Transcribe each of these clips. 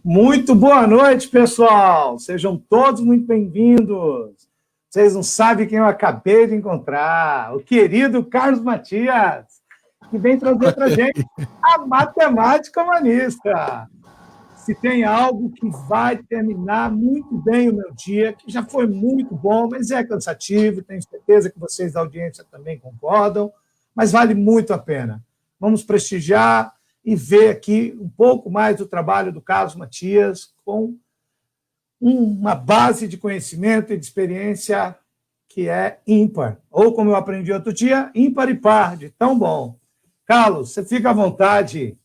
Muito boa noite, pessoal. Sejam todos muito bem-vindos. Vocês não sabem quem eu acabei de encontrar. O querido Carlos Matias, que vem trazer para a gente a matemática humanista. Se tem algo que vai terminar muito bem o meu dia, que já foi muito bom, mas é cansativo, tenho certeza que vocês da audiência também concordam, mas vale muito a pena. Vamos prestigiar e ver aqui um pouco mais do trabalho do Carlos Matias com uma base de conhecimento e de experiência que é ímpar. Ou, como eu aprendi outro dia, ímpar e par, de tão bom. Carlos, você fica à vontade.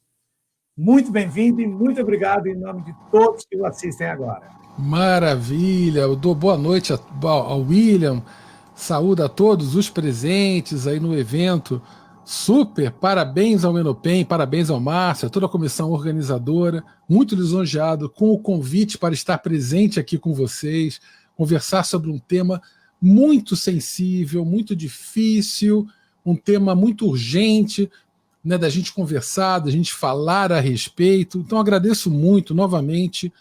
Muito bem-vindo e muito obrigado em nome de todos que o assistem agora. Maravilha, eu dou boa noite ao William, saúde a todos os presentes aí no evento. Super, parabéns ao Menopen, parabéns ao Márcio, a toda a comissão organizadora, muito lisonjeado com o convite para estar presente aqui com vocês, conversar sobre um tema muito sensível, muito difícil, um tema muito urgente, né, da gente conversar, da gente falar a respeito. Então agradeço muito novamente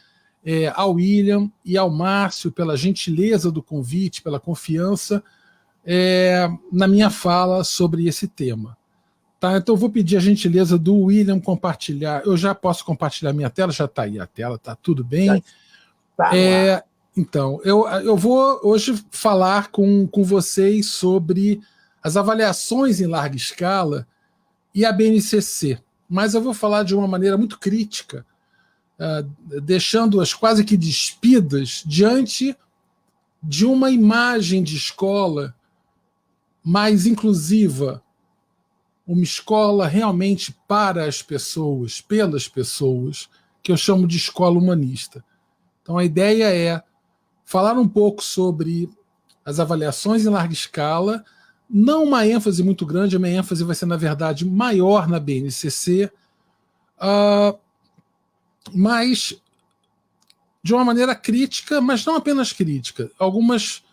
ao William e ao Márcio pela gentileza do convite, pela confiança na minha fala sobre esse tema. Tá? Então eu vou pedir a gentileza do William compartilhar. Eu já posso compartilhar minha tela? Já está aí a tela, está tudo bem? Então, eu vou hoje falar com vocês sobre as avaliações em larga escala e a BNCC, mas eu vou falar de uma maneira muito crítica, deixando-as quase que despidas diante de uma imagem de escola mais inclusiva, uma escola realmente para as pessoas, pelas pessoas, que eu chamo de escola humanista. Então a ideia é falar um pouco sobre as avaliações em larga escala, não uma ênfase muito grande, a minha ênfase vai ser, na verdade, maior na BNCC, mas de uma maneira crítica, mas não apenas crítica, algumas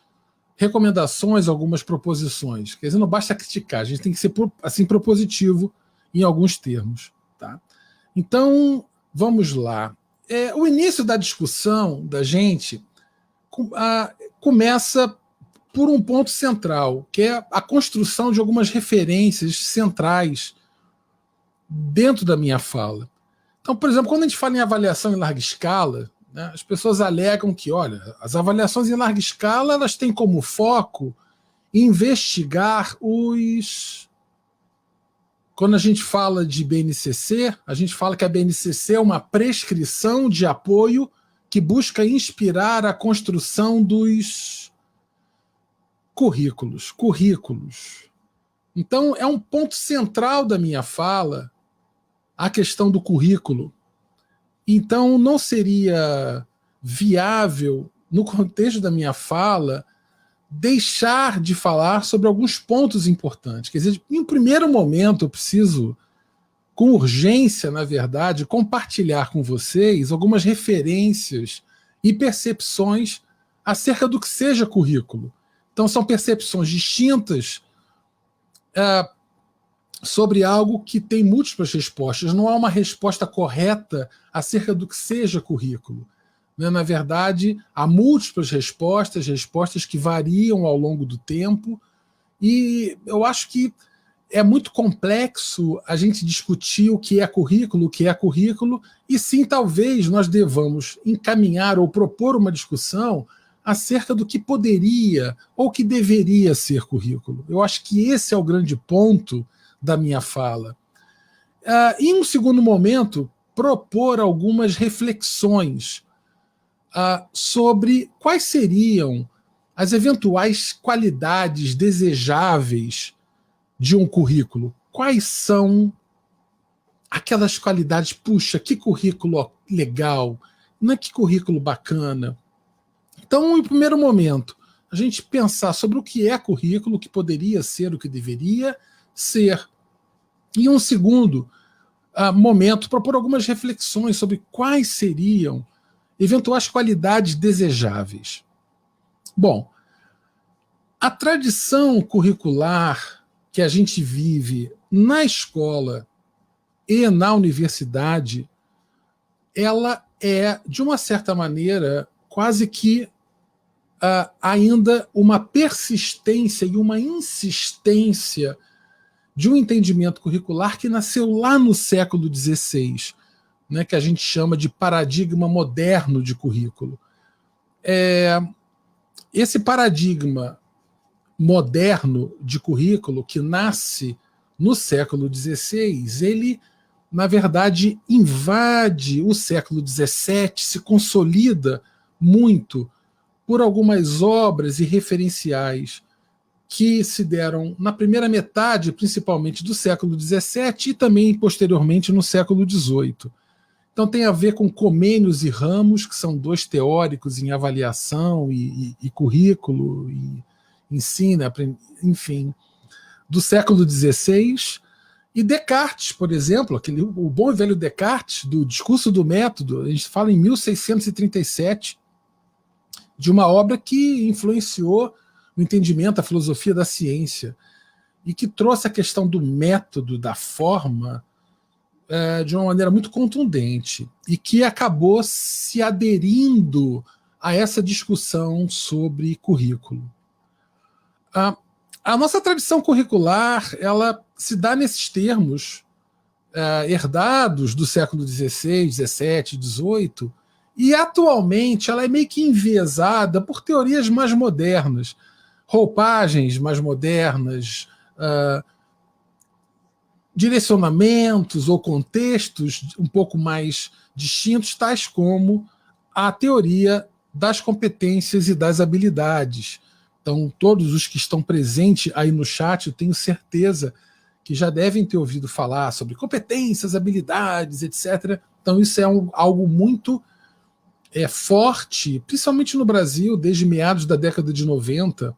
recomendações, algumas proposições. Quer dizer, não basta criticar, a gente tem que ser assim propositivo em alguns termos. Tá? Então, vamos lá. O início da discussão da gente começa por um ponto central, que é a construção de algumas referências centrais dentro da minha fala. Então, por exemplo, quando a gente fala em avaliação em larga escala, né, as pessoas alegam que, olha, as avaliações em larga escala elas têm como foco investigar os... Quando a gente fala de BNCC, a gente fala que a BNCC é uma prescrição de apoio que busca inspirar a construção dos currículos. Então, é um ponto central da minha fala a questão do currículo. Então, não seria viável, no contexto da minha fala, deixar de falar sobre alguns pontos importantes. Quer dizer, em um primeiro momento, eu preciso, com urgência, na verdade, compartilhar com vocês algumas referências e percepções acerca do que seja currículo. Então, são percepções distintas sobre algo que tem múltiplas respostas. Não há uma resposta correta acerca do que seja currículo. Na verdade, há múltiplas respostas que variam ao longo do tempo, e eu acho que é muito complexo a gente discutir o que é currículo, e sim, talvez nós devamos encaminhar ou propor uma discussão acerca do que poderia ou que deveria ser currículo. Eu acho que esse é o grande ponto da minha fala. Em um segundo momento, propor algumas reflexões sobre quais seriam as eventuais qualidades desejáveis de um currículo. Quais são aquelas qualidades? Puxa, que currículo legal, não é que currículo bacana. Então, em primeiro momento, a gente pensar sobre o que é currículo, o que poderia ser, o que deveria ser. E um segundo momento, propor algumas reflexões sobre quais seriam eventuais qualidades desejáveis. Bom, a tradição curricular que a gente vive na escola e na universidade, ela é, de uma certa maneira, quase que ainda uma persistência e uma insistência de um entendimento curricular que nasceu lá no século XVI, né, que a gente chama de paradigma moderno de currículo. Esse paradigma moderno de currículo, que nasce no século XVI, ele, na verdade, invade o século XVII, se consolida muito por algumas obras e referenciais que se deram na primeira metade, principalmente do século XVII, e também posteriormente no século XVIII. Então tem a ver com Comênios e Ramos, que são dois teóricos em avaliação e currículo, e ensino, enfim, do século XVI, e Descartes, por exemplo, o bom e velho Descartes, do Discurso do Método, a gente fala em 1637, de uma obra que influenciou o entendimento, a filosofia da ciência, e que trouxe a questão do método, da forma, de uma maneira muito contundente, e que acabou se aderindo a essa discussão sobre currículo. A nossa tradição curricular, ela se dá nesses termos herdados do século XVI, XVII, XVIII, e atualmente ela é meio que enviesada por teorias mais modernas, roupagens mais modernas, direcionamentos ou contextos um pouco mais distintos, tais como a teoria das competências e das habilidades. Então, todos os que estão presentes aí no chat, eu tenho certeza que já devem ter ouvido falar sobre competências, habilidades, etc. Então, isso é algo muito forte, principalmente no Brasil, desde meados da década de 90,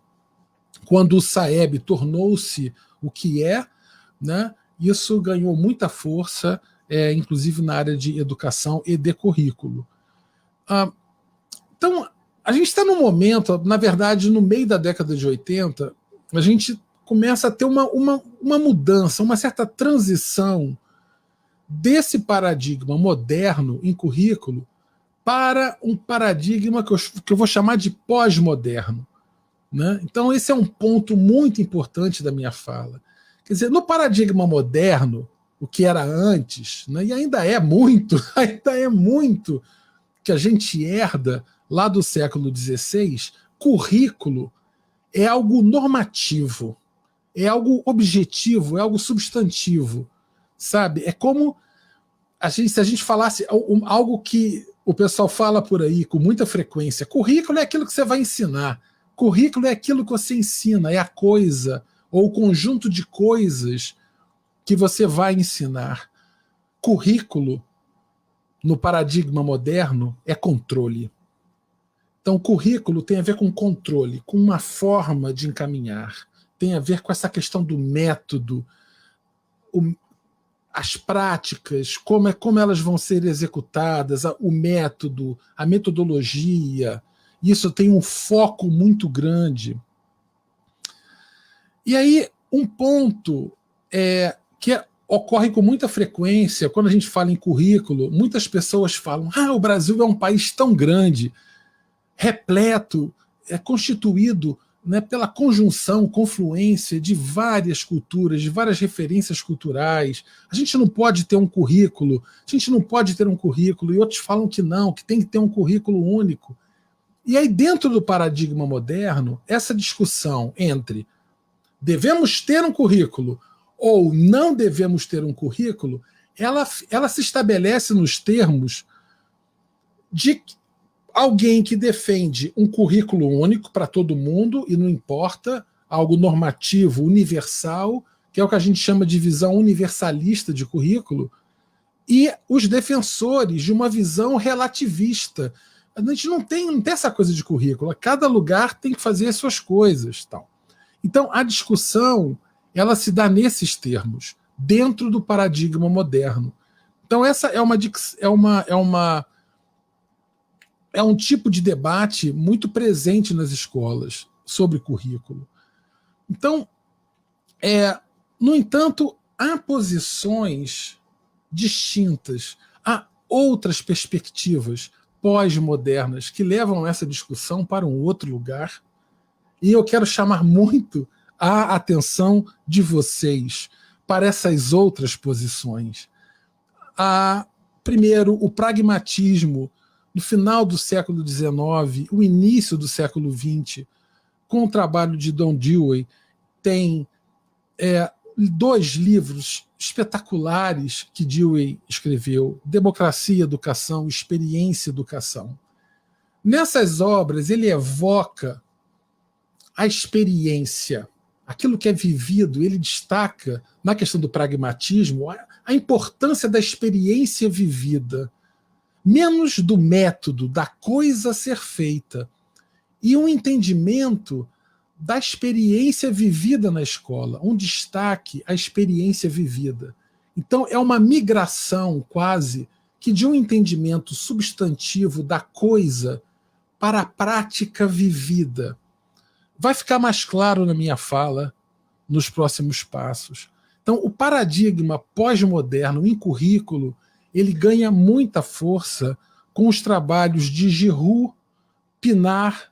quando o SAEB tornou-se o que é, né? Isso ganhou muita força, inclusive na área de educação e de currículo. Então, a gente está num momento, na verdade, no meio da década de 80, a gente começa a ter uma mudança, uma certa transição desse paradigma moderno em currículo para um paradigma que eu vou chamar de pós-moderno. Né? Então, esse é um ponto muito importante da minha fala. Quer dizer, no paradigma moderno, o que era antes, né, e ainda é muito que a gente herda lá do século XVI, currículo é algo normativo, é algo objetivo, é algo substantivo, sabe? É como se a gente falasse algo que o pessoal fala por aí com muita frequência: currículo é aquilo que você vai ensinar, currículo é aquilo que você ensina, é a coisa ou o conjunto de coisas que você vai ensinar. Currículo, no paradigma moderno, é controle. Então, currículo tem a ver com controle, com uma forma de encaminhar, tem a ver com essa questão do método, as práticas, como elas vão ser executadas, o método, a metodologia. Isso tem um foco muito grande. E aí, um ponto que ocorre com muita frequência, quando a gente fala em currículo, muitas pessoas falam: o Brasil é um país tão grande, repleto, constituído, né, pela conjunção, confluência de várias culturas, de várias referências culturais. A gente não pode ter um currículo, e outros falam que não, que tem que ter um currículo único. E aí, dentro do paradigma moderno, essa discussão entre devemos ter um currículo ou não devemos ter um currículo, ela se estabelece nos termos de alguém que defende um currículo único para todo mundo, e não importa, algo normativo, universal, que é o que a gente chama de visão universalista de currículo, e os defensores de uma visão relativista. A gente não tem essa coisa de currículo, cada lugar tem que fazer as suas coisas. Tal. Então, a discussão ela se dá nesses termos, dentro do paradigma moderno. Então, essa é um tipo de debate muito presente nas escolas sobre currículo. Então, no entanto, há posições distintas. outras perspectivas pós-modernas que levam essa discussão para um outro lugar. E eu quero chamar muito a atenção de vocês para essas outras posições. Primeiro, o pragmatismo no final do século XIX, o início do século XX, com o trabalho de Don Dewey, tem 2 livros espetaculares que Dewey escreveu: Democracia e Educação, Experiência e Educação. Nessas obras, ele evoca a experiência, aquilo que é vivido. Ele destaca, na questão do pragmatismo, a importância da experiência vivida, menos do método, da coisa a ser feita, e um entendimento da experiência vivida na escola, um destaque à experiência vivida. Então, é uma migração quase que de um entendimento substantivo da coisa para a prática vivida. Vai ficar mais claro na minha fala nos próximos passos. Então, o paradigma pós-moderno em currículo, ele ganha muita força com os trabalhos de Giroux, Pinar,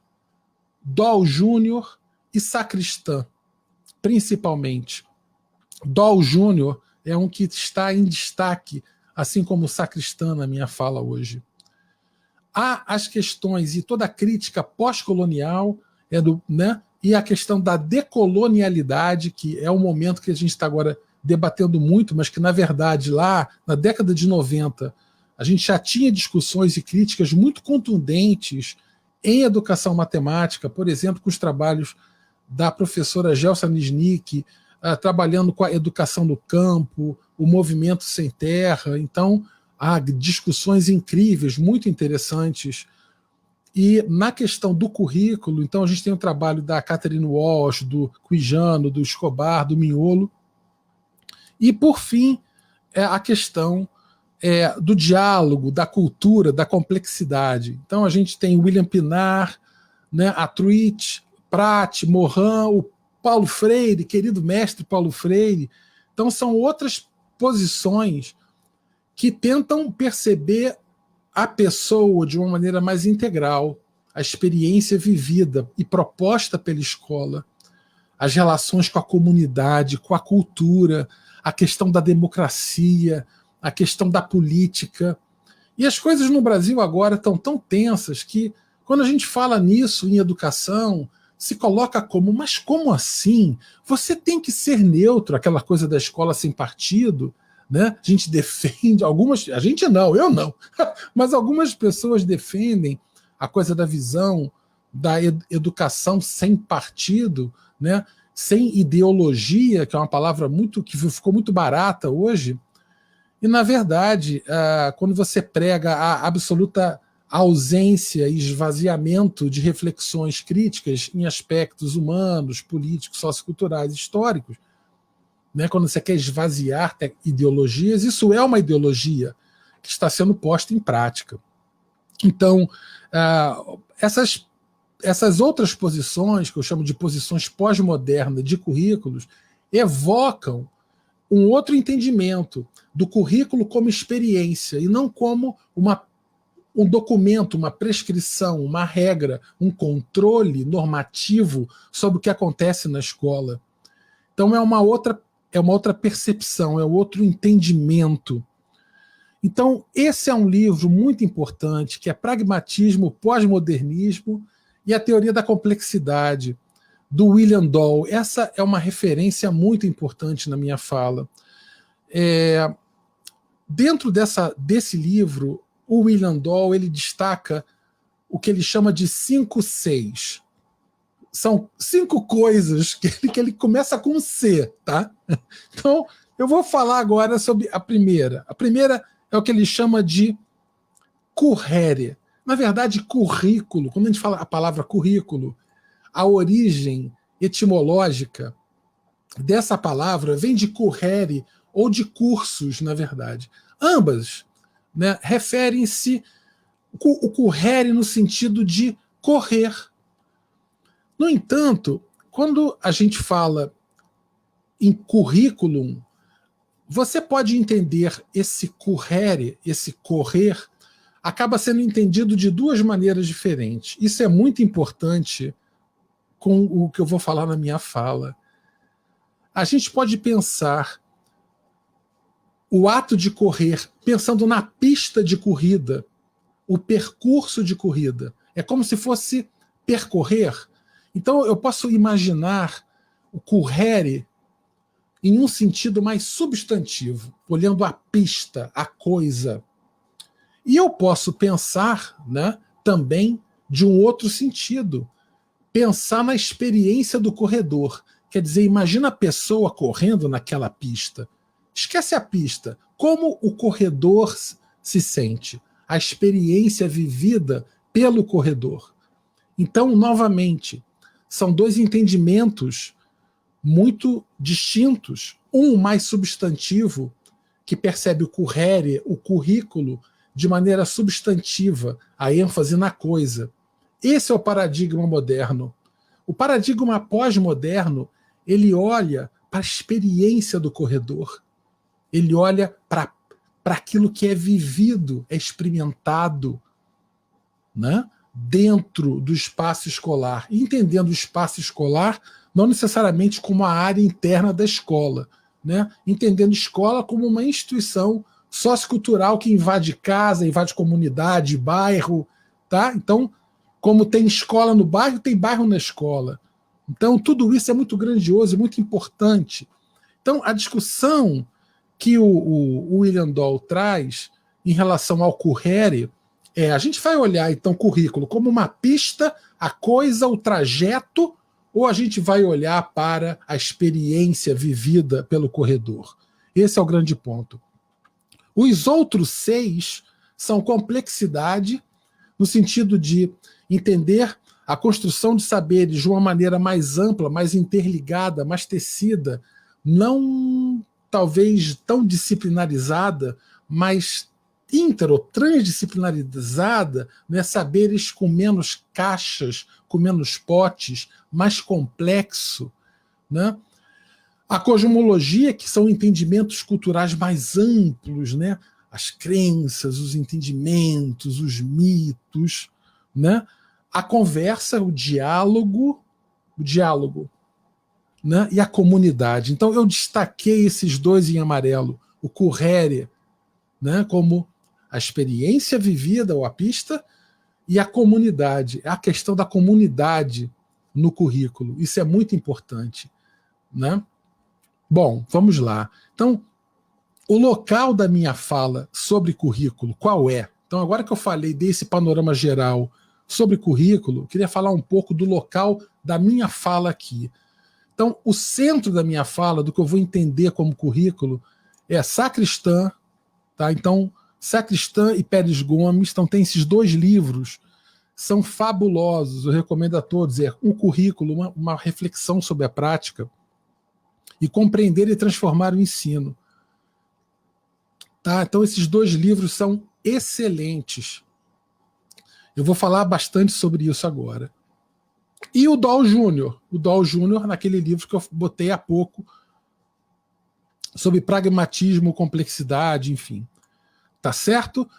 Doll Júnior e Sacristan, principalmente. Doll Júnior é um que está em destaque, assim como Sacristan na minha fala hoje. Há as questões e toda a crítica pós-colonial, e a questão da decolonialidade, que é um momento que a gente está agora debatendo muito, mas que, na verdade, lá na década de 90, a gente já tinha discussões e críticas muito contundentes em educação matemática, por exemplo, com os trabalhos da professora Gelsa Nisnik, trabalhando com a educação no campo, o movimento sem terra. Então, há discussões incríveis, muito interessantes. E na questão do currículo, então a gente tem o trabalho da Catherine Walsh, do Quijano, do Escobar, do Mignolo. E, por fim, a questão do diálogo, da cultura, da complexidade. Então a gente tem William Pinar, a Truitt, Pratt, Morin, o Paulo Freire, querido mestre Paulo Freire. Então são outras posições que tentam perceber a pessoa de uma maneira mais integral, a experiência vivida e proposta pela escola, as relações com a comunidade, com a cultura, a questão da democracia, a questão da política. E as coisas no Brasil agora estão tão tensas que, quando a gente fala nisso em educação, se coloca como, mas como assim? Você tem que ser neutro, aquela coisa da escola sem partido, né? A gente defende, a gente não, eu não, mas algumas pessoas defendem a coisa da visão da educação sem partido, né? Sem ideologia, que é uma palavra que ficou muito barata hoje. E, na verdade, quando você prega a absoluta ausência e esvaziamento de reflexões críticas em aspectos humanos, políticos, socioculturais, históricos, né, quando você quer esvaziar ideologias, isso é uma ideologia que está sendo posta em prática. Então, essas outras posições, que eu chamo de posições pós-modernas de currículos, evocam um outro entendimento do currículo como experiência e não como um documento, uma prescrição, uma regra, um controle normativo sobre o que acontece na escola. Então é uma outra percepção, é outro entendimento. Então esse é um livro muito importante, que é Pragmatismo, Pós-Modernismo e a Teoria da Complexidade, do William Doll. Essa é uma referência muito importante na minha fala. Dentro desse livro, o William Doll ele destaca o que ele chama de 5 Cs. São 5 coisas que ele começa com C, tá? Então, eu vou falar agora sobre a primeira. A primeira é o que ele chama de currere. Na verdade, currículo, quando a gente fala a palavra currículo, a origem etimológica dessa palavra vem de currere ou de cursos, na verdade. Ambas, né, referem-se o currere no sentido de correr. No entanto, quando a gente fala em currículum, você pode entender esse correre, esse correr, acaba sendo entendido de duas maneiras diferentes. Isso é muito importante com o que eu vou falar na minha fala. A gente pode pensar o ato de correr pensando na pista de corrida, o percurso de corrida. É como se fosse percorrer. Então eu posso imaginar o correre em um sentido mais substantivo, olhando a pista, a coisa. E eu posso pensar, né, também de um outro sentido, pensar na experiência do corredor. Quer dizer, imagina a pessoa correndo naquela pista. Esquece a pista. Como o corredor se sente? A experiência vivida pelo corredor. Então, novamente, são dois entendimentos muito distintos. Um mais substantivo, que percebe o correre, o currículo, de maneira substantiva, a ênfase na coisa. Esse é o paradigma moderno. O paradigma pós-moderno, ele olha para a experiência do corredor. Ele olha para aquilo que é vivido, é experimentado, né, dentro do espaço escolar. E entendendo o espaço escolar não necessariamente como a área interna da escola, né, entendendo escola como uma instituição sociocultural que invade casa, invade comunidade, bairro. Tá? Então, como tem escola no bairro, tem bairro na escola. Então, tudo isso é muito grandioso e muito importante. Então, a discussão que o William Doll traz em relação ao correre a gente vai olhar, então, o currículo como uma pista, a coisa, o trajeto, ou a gente vai olhar para a experiência vivida pelo corredor? Esse é o grande ponto. Os outros 6 são complexidade, no sentido de entender a construção de saberes de uma maneira mais ampla, mais interligada, mais tecida, não talvez tão disciplinarizada, mas inter ou transdisciplinarizada, né? Saberes com menos caixas, com menos potes, mais complexo. Né? A cosmologia, que são entendimentos culturais mais amplos, né? As crenças, os entendimentos, os mitos, né? A conversa, o diálogo, né? E a comunidade. Então eu destaquei esses dois em amarelo, o correre, né? Como a experiência vivida ou a pista, e a comunidade, a questão da comunidade no currículo. Isso é muito importante. Né? Bom, vamos lá. Então, o local da minha fala sobre currículo, qual é? Então, agora que eu falei desse panorama geral sobre currículo, eu queria falar um pouco do local da minha fala aqui. Então, o centro da minha fala, do que eu vou entender como currículo, é Sacristã. Tá? Então, Sacristã e Pérez Gomes, então tem esses 2 livros, são fabulosos, eu recomendo a todos, é um currículo, uma reflexão sobre a prática, e compreender e transformar o ensino. Tá? Então, esses 2 livros são excelentes. Eu vou falar bastante sobre isso agora. E o Doll Júnior, naquele livro que eu botei há pouco, sobre pragmatismo, complexidade, enfim. Tá certo?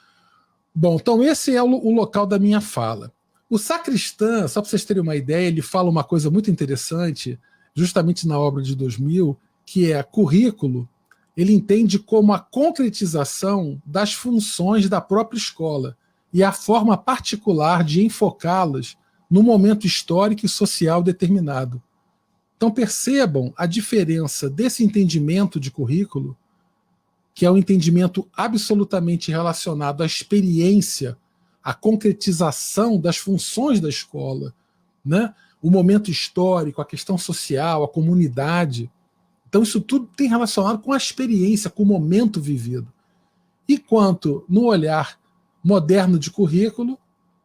Bom, então esse é o local da minha fala. O Sacristã, só para vocês terem uma ideia, ele fala uma coisa muito interessante, justamente na obra de 2000, que é currículo, ele entende como a concretização das funções da própria escola e a forma particular de enfocá-las no momento histórico e social determinado. Então percebam a diferença desse entendimento de currículo, que é um entendimento absolutamente relacionado à experiência, à concretização das funções da escola, né? O momento histórico, a questão social, a comunidade. Então isso tudo tem relacionado com a experiência, com o momento vivido. E quanto no olhar moderno de currículo,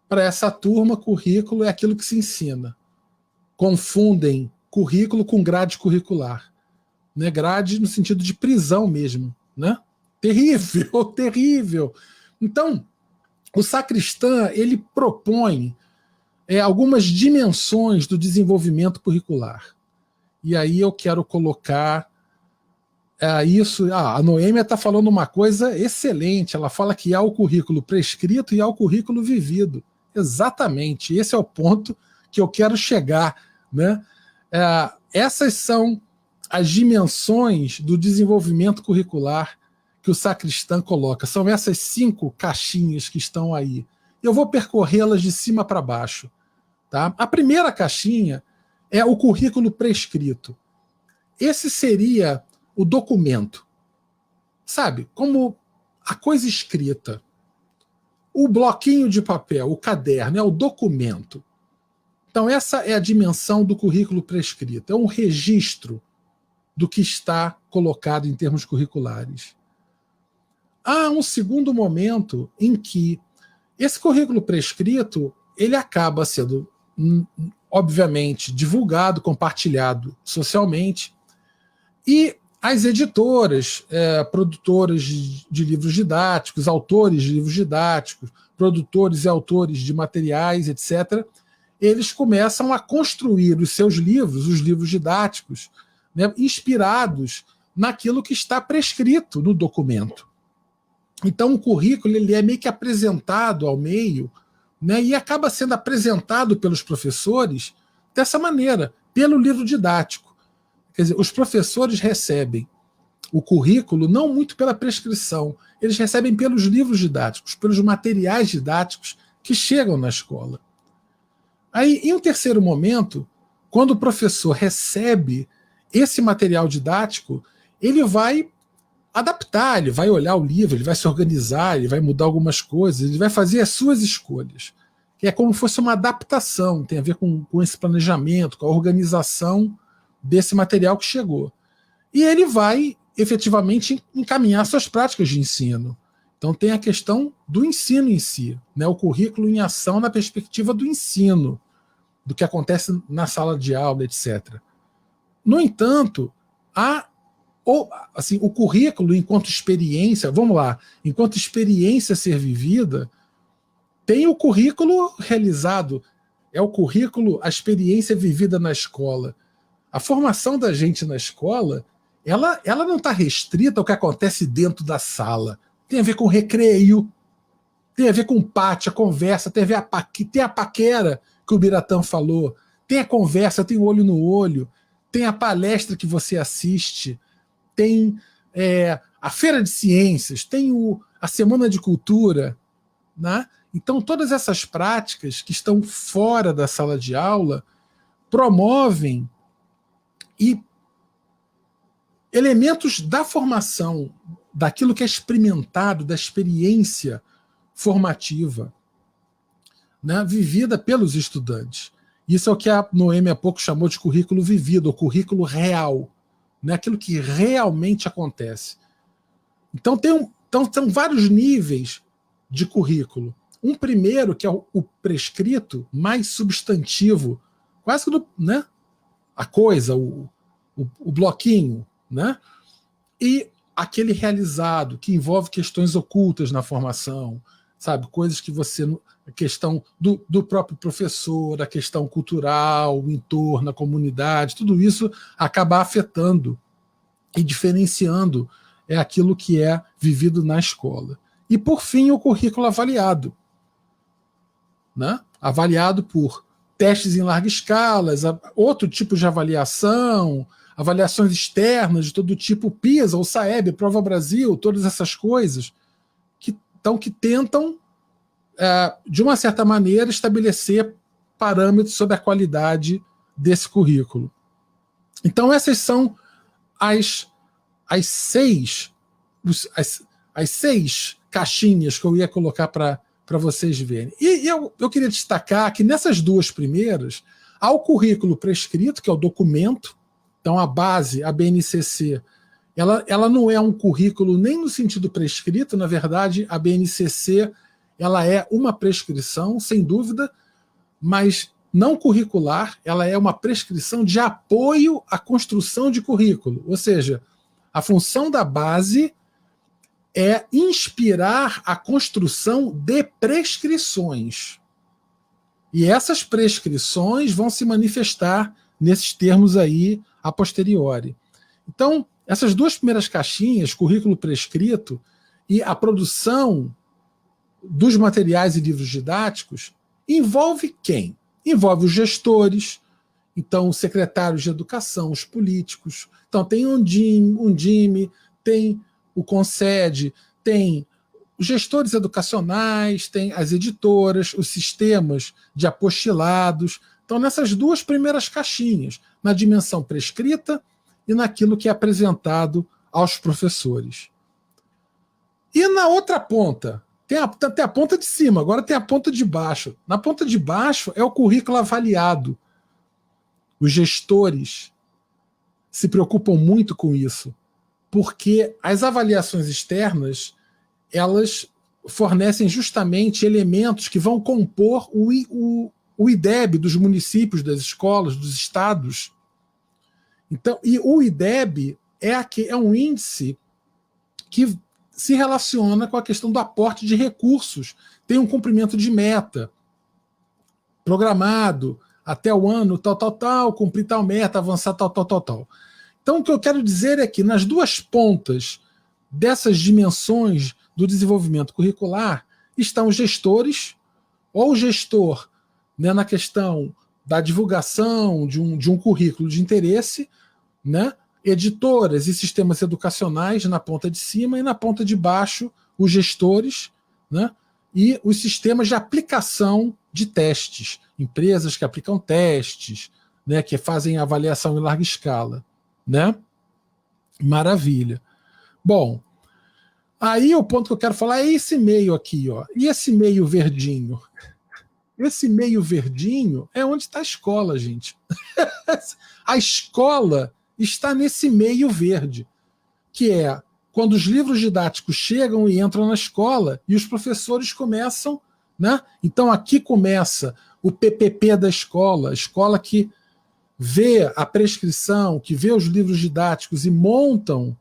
para essa turma, currículo é aquilo que se ensina. Confundem currículo com grade curricular. Né? Grade no sentido de prisão mesmo. Né? Terrível, terrível. Então, o Sacristã, ele propõe algumas dimensões do desenvolvimento curricular. E aí eu quero colocar A Noêmia está falando uma coisa excelente. Ela fala que há o currículo prescrito e há o currículo vivido. Exatamente. Esse é o ponto que eu quero chegar, né? Essas são as dimensões do desenvolvimento curricular que o Sacristã coloca. São essas 5 caixinhas que estão aí. Eu vou percorrê-las de cima para baixo. Tá? A primeira caixinha é o currículo prescrito. Esse seria o documento. Sabe? Como a coisa escrita. O bloquinho de papel, o caderno, é o documento. Então, essa é a dimensão do currículo prescrito. É um registro do que está colocado em termos curriculares. Há um segundo momento em que esse currículo prescrito ele acaba sendo, obviamente, divulgado, compartilhado socialmente, e as editoras, produtoras de livros didáticos, autores de livros didáticos, produtores e autores de materiais, etc., eles começam a construir os seus livros, os livros didáticos, né, inspirados naquilo que está prescrito no documento. Então, o currículo ele é meio que apresentado ao meio, né, e acaba sendo apresentado pelos professores dessa maneira, pelo livro didático. Quer dizer, os professores recebem o currículo não muito pela prescrição, eles recebem pelos livros didáticos, pelos materiais didáticos que chegam na escola. Aí, em um terceiro momento, quando o professor recebe esse material didático, ele vai adaptar, ele vai olhar o livro, ele vai se organizar, ele vai mudar algumas coisas, ele vai fazer as suas escolhas. Que é como se fosse uma adaptação, tem a ver com esse planejamento, com a organização desse material que chegou. E ele vai, efetivamente, encaminhar suas práticas de ensino. Então tem a questão do ensino em si, né? O currículo em ação na perspectiva do ensino, do que acontece na sala de aula, etc. No entanto, o currículo enquanto experiência, vamos lá, enquanto experiência a ser vivida, tem o currículo realizado, é o currículo, a experiência vivida na escola. A formação da gente na escola, ela não está restrita ao que acontece dentro da sala. Tem a ver com recreio, tem a ver com pátio, a conversa, tem a paquera que o Biratã falou, tem a conversa, tem o olho no olho, tem a palestra que você assiste, tem a feira de ciências, tem a semana de cultura, né? Então todas essas práticas que estão fora da sala de aula promovem e elementos da formação, daquilo que é experimentado, da experiência formativa, né, vivida pelos estudantes. Isso é o que a Noêmia há pouco chamou de currículo vivido, ou currículo real, né, aquilo que realmente acontece. Então, são vários níveis de currículo. Um primeiro, que é o prescrito, mais substantivo, quase que né, a coisa, o bloquinho, né? E aquele realizado, que envolve questões ocultas na formação, sabe? Coisas que você... A questão do próprio professor, a questão cultural, o entorno, a comunidade, tudo isso acaba afetando e diferenciando aquilo que é vivido na escola. E, por fim, o currículo avaliado. Né? Avaliado por testes em larga escala, outro tipo de avaliação, avaliações externas de todo tipo, PISA ou SAEB, Prova Brasil, todas essas coisas que tentam, de uma certa maneira, estabelecer parâmetros sobre a qualidade desse currículo. Então, essas são as 6 caixinhas que eu ia colocar para vocês verem. E eu queria destacar que nessas duas primeiras há o currículo prescrito, que é o documento. Então, a base, a BNCC, ela não é um currículo nem no sentido prescrito, na verdade, a BNCC ela é uma prescrição, sem dúvida, mas não curricular, ela é uma prescrição de apoio à construção de currículo. Ou seja, a função da base é inspirar a construção de prescrições. E essas prescrições vão se manifestar nesses termos aí a posteriori. Então, Essas duas primeiras caixinhas, currículo prescrito e a produção dos materiais e livros didáticos, envolve quem? Envolve os gestores, então os secretários de educação, os políticos. Então tem um DIME, tem o CONSED, tem os gestores educacionais, tem as editoras, os sistemas de apostilados. Então, nessas duas primeiras caixinhas, na dimensão prescrita e naquilo que é apresentado aos professores. E na outra ponta, tem a ponta de cima, agora tem a ponta de baixo. Na ponta de baixo é o currículo avaliado. Os gestores se preocupam muito com isso, porque as avaliações externas, elas fornecem justamente elementos que vão compor o IDEB dos municípios, das escolas, dos estados. Então, e o IDEB é um índice que se relaciona com a questão do aporte de recursos. Tem um cumprimento de meta programado até o ano, tal, cumprir tal meta, avançar tal. Então, o que eu quero dizer é que nas duas pontas dessas dimensões do desenvolvimento curricular estão os gestores, ou o gestor, né, na questão da divulgação de um currículo de interesse, né, editoras e sistemas educacionais na ponta de cima, e na ponta de baixo os gestores, né, e os sistemas de aplicação de testes, empresas que aplicam testes, né, que fazem avaliação em larga escala, né? Maravilha. Bom, aí o ponto que eu quero falar é esse meio aqui, ó. E esse meio verdinho? Esse meio verdinho é onde está a escola, gente. A escola está nesse meio verde, que é quando os livros didáticos chegam e entram na escola e os professores começam, né? Então aqui começa o PPP da escola, a escola que vê a prescrição, que vê os livros didáticos e montam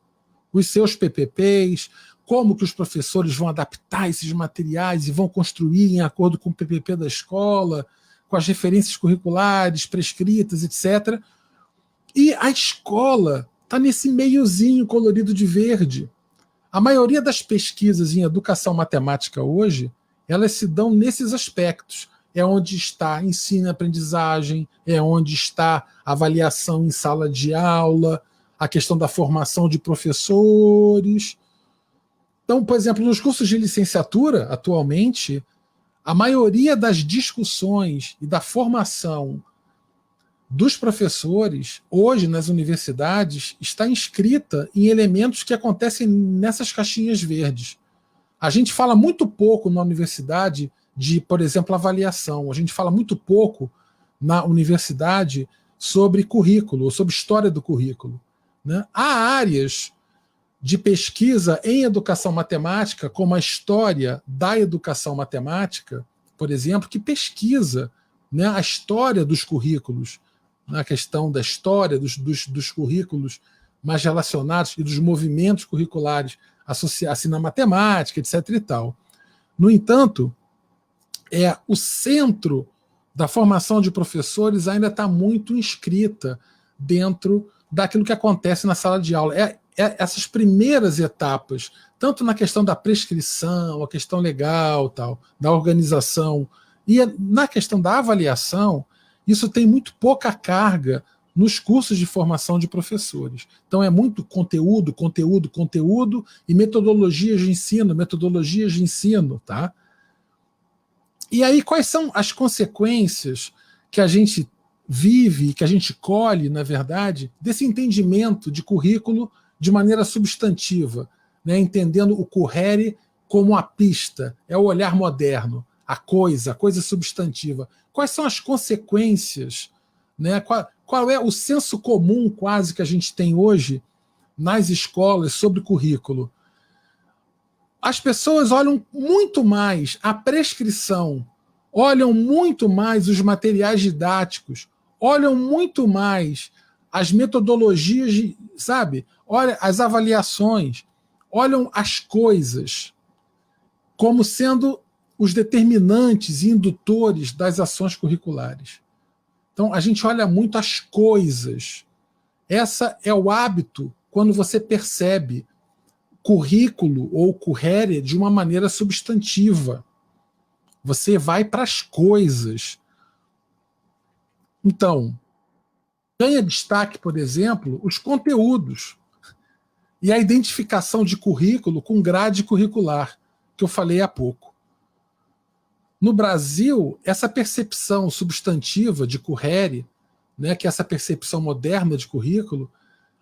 os seus PPPs, como que os professores vão adaptar esses materiais e vão construir em acordo com o PPP da escola, com as referências curriculares prescritas, etc. E a escola está nesse meiozinho colorido de verde. A maioria das pesquisas em educação matemática hoje, elas se dão nesses aspectos. É onde está ensino e aprendizagem, é onde está avaliação em sala de aula, a questão da formação de professores. Então, por exemplo, nos cursos de licenciatura, atualmente, a maioria das discussões e da formação dos professores, hoje nas universidades, está inscrita em elementos que acontecem nessas caixinhas verdes. A gente fala muito pouco na universidade de, por exemplo, avaliação. A gente fala muito pouco na universidade sobre currículo, ou sobre história do currículo, né? Há áreas de pesquisa em educação matemática, como a história da educação matemática, por exemplo, que pesquisa, né, a história dos currículos, na questão da história dos currículos mais relacionados e dos movimentos curriculares associados na matemática, etc. e tal. No entanto, o centro da formação de professores ainda está muito inscrita dentro daquilo que acontece na sala de aula. Essas primeiras etapas, tanto na questão da prescrição, a questão legal, tal, da organização, e na questão da avaliação, isso tem muito pouca carga nos cursos de formação de professores. Então é muito conteúdo e metodologias de ensino, tá? E aí, quais são as consequências que a gente vive, que a gente colhe, na verdade, desse entendimento de currículo de maneira substantiva, né? Entendendo o currere como a pista, é o olhar moderno, a coisa substantiva. Quais são as consequências, né? Qual é o senso comum quase que a gente tem hoje nas escolas sobre currículo? As pessoas olham muito mais a prescrição, olham muito mais os materiais didáticos, olham muito mais as metodologias, sabe? Olha as avaliações, olham as coisas como sendo os determinantes e indutores das ações curriculares. Então, a gente olha muito as coisas. Essa é o hábito quando você percebe currículo ou curréria de uma maneira substantiva. Você vai para as coisas. Então, ganha destaque, por exemplo, os conteúdos e a identificação de currículo com grade curricular, que eu falei há pouco. No Brasil, essa percepção substantiva de curréria, né, que é essa percepção moderna de currículo,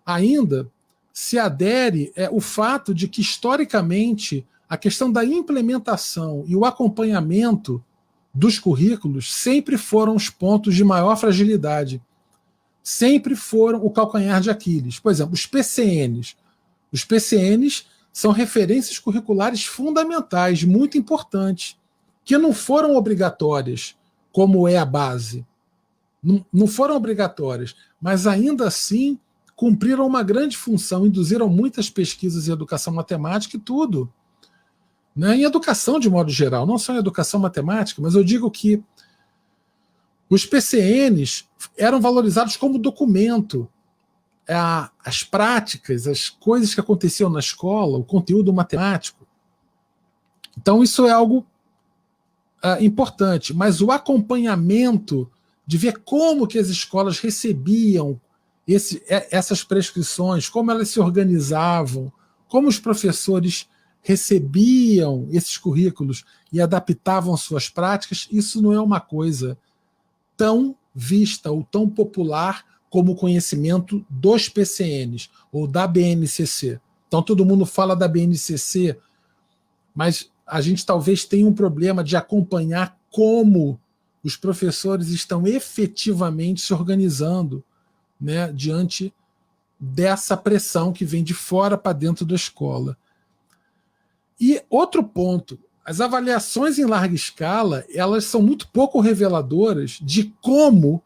ainda se adere o fato de que, historicamente, a questão da implementação e o acompanhamento dos currículos sempre foram os pontos de maior fragilidade. Sempre foram o calcanhar de Aquiles. Por exemplo, os PCNs. Os PCNs são referências curriculares fundamentais, muito importantes, que não foram obrigatórias, como é a base. Não foram obrigatórias, mas ainda assim cumpriram uma grande função, induziram muitas pesquisas em educação matemática e tudo. Né? Em educação, de modo geral, não só em educação matemática, mas eu digo que os PCNs eram valorizados como documento. As práticas, as coisas que aconteciam na escola, o conteúdo matemático. Então, isso é algo importante. Mas o acompanhamento de ver como que as escolas recebiam essas prescrições, como elas se organizavam, como os professores recebiam esses currículos e adaptavam suas práticas, isso não é uma coisa tão vista ou tão popular como o conhecimento dos PCNs ou da BNCC. Então todo mundo fala da BNCC, mas a gente talvez tenha um problema de acompanhar como os professores estão efetivamente se organizando, né, diante dessa pressão que vem de fora para dentro da escola. E outro ponto, as avaliações em larga escala, elas são muito pouco reveladoras de como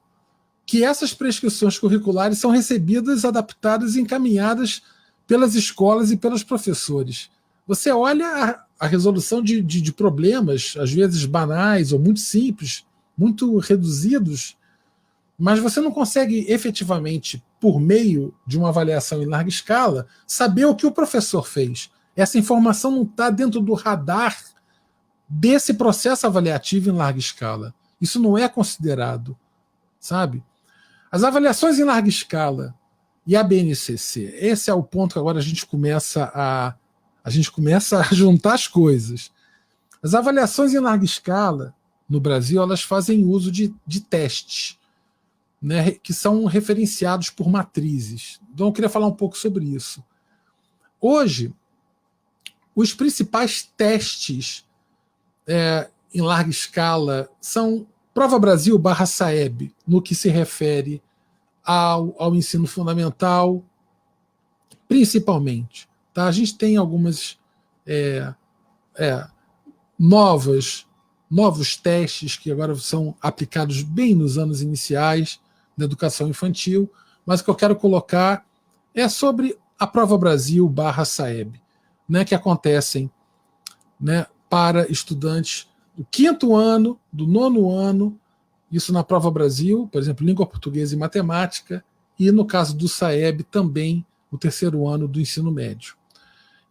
que essas prescrições curriculares são recebidas, adaptadas e encaminhadas pelas escolas e pelos professores. Você olha a resolução de problemas, às vezes banais ou muito simples, muito reduzidos, mas você não consegue efetivamente, por meio de uma avaliação em larga escala, saber o que o professor fez. Essa informação não está dentro do radar desse processo avaliativo em larga escala. Isso não é considerado, sabe? As avaliações em larga escala e a BNCC, esse é o ponto que agora a gente começa a juntar as coisas. As avaliações em larga escala, no Brasil, elas fazem uso de testes, né, que são referenciados por matrizes. Então eu queria falar um pouco sobre isso. Hoje, os principais testes em larga escala são Prova Brasil /SAEB, no que se refere ao ensino fundamental, principalmente. Tá? A gente tem algumas novos testes que agora são aplicados bem nos anos iniciais da educação infantil, mas o que eu quero colocar é sobre a Prova Brasil /SAEB, né, que acontecem, né, para estudantes do 5º ano, do 9º ano, isso na Prova Brasil, por exemplo, língua portuguesa e matemática, e no caso do SAEB também o 3º ano do ensino médio.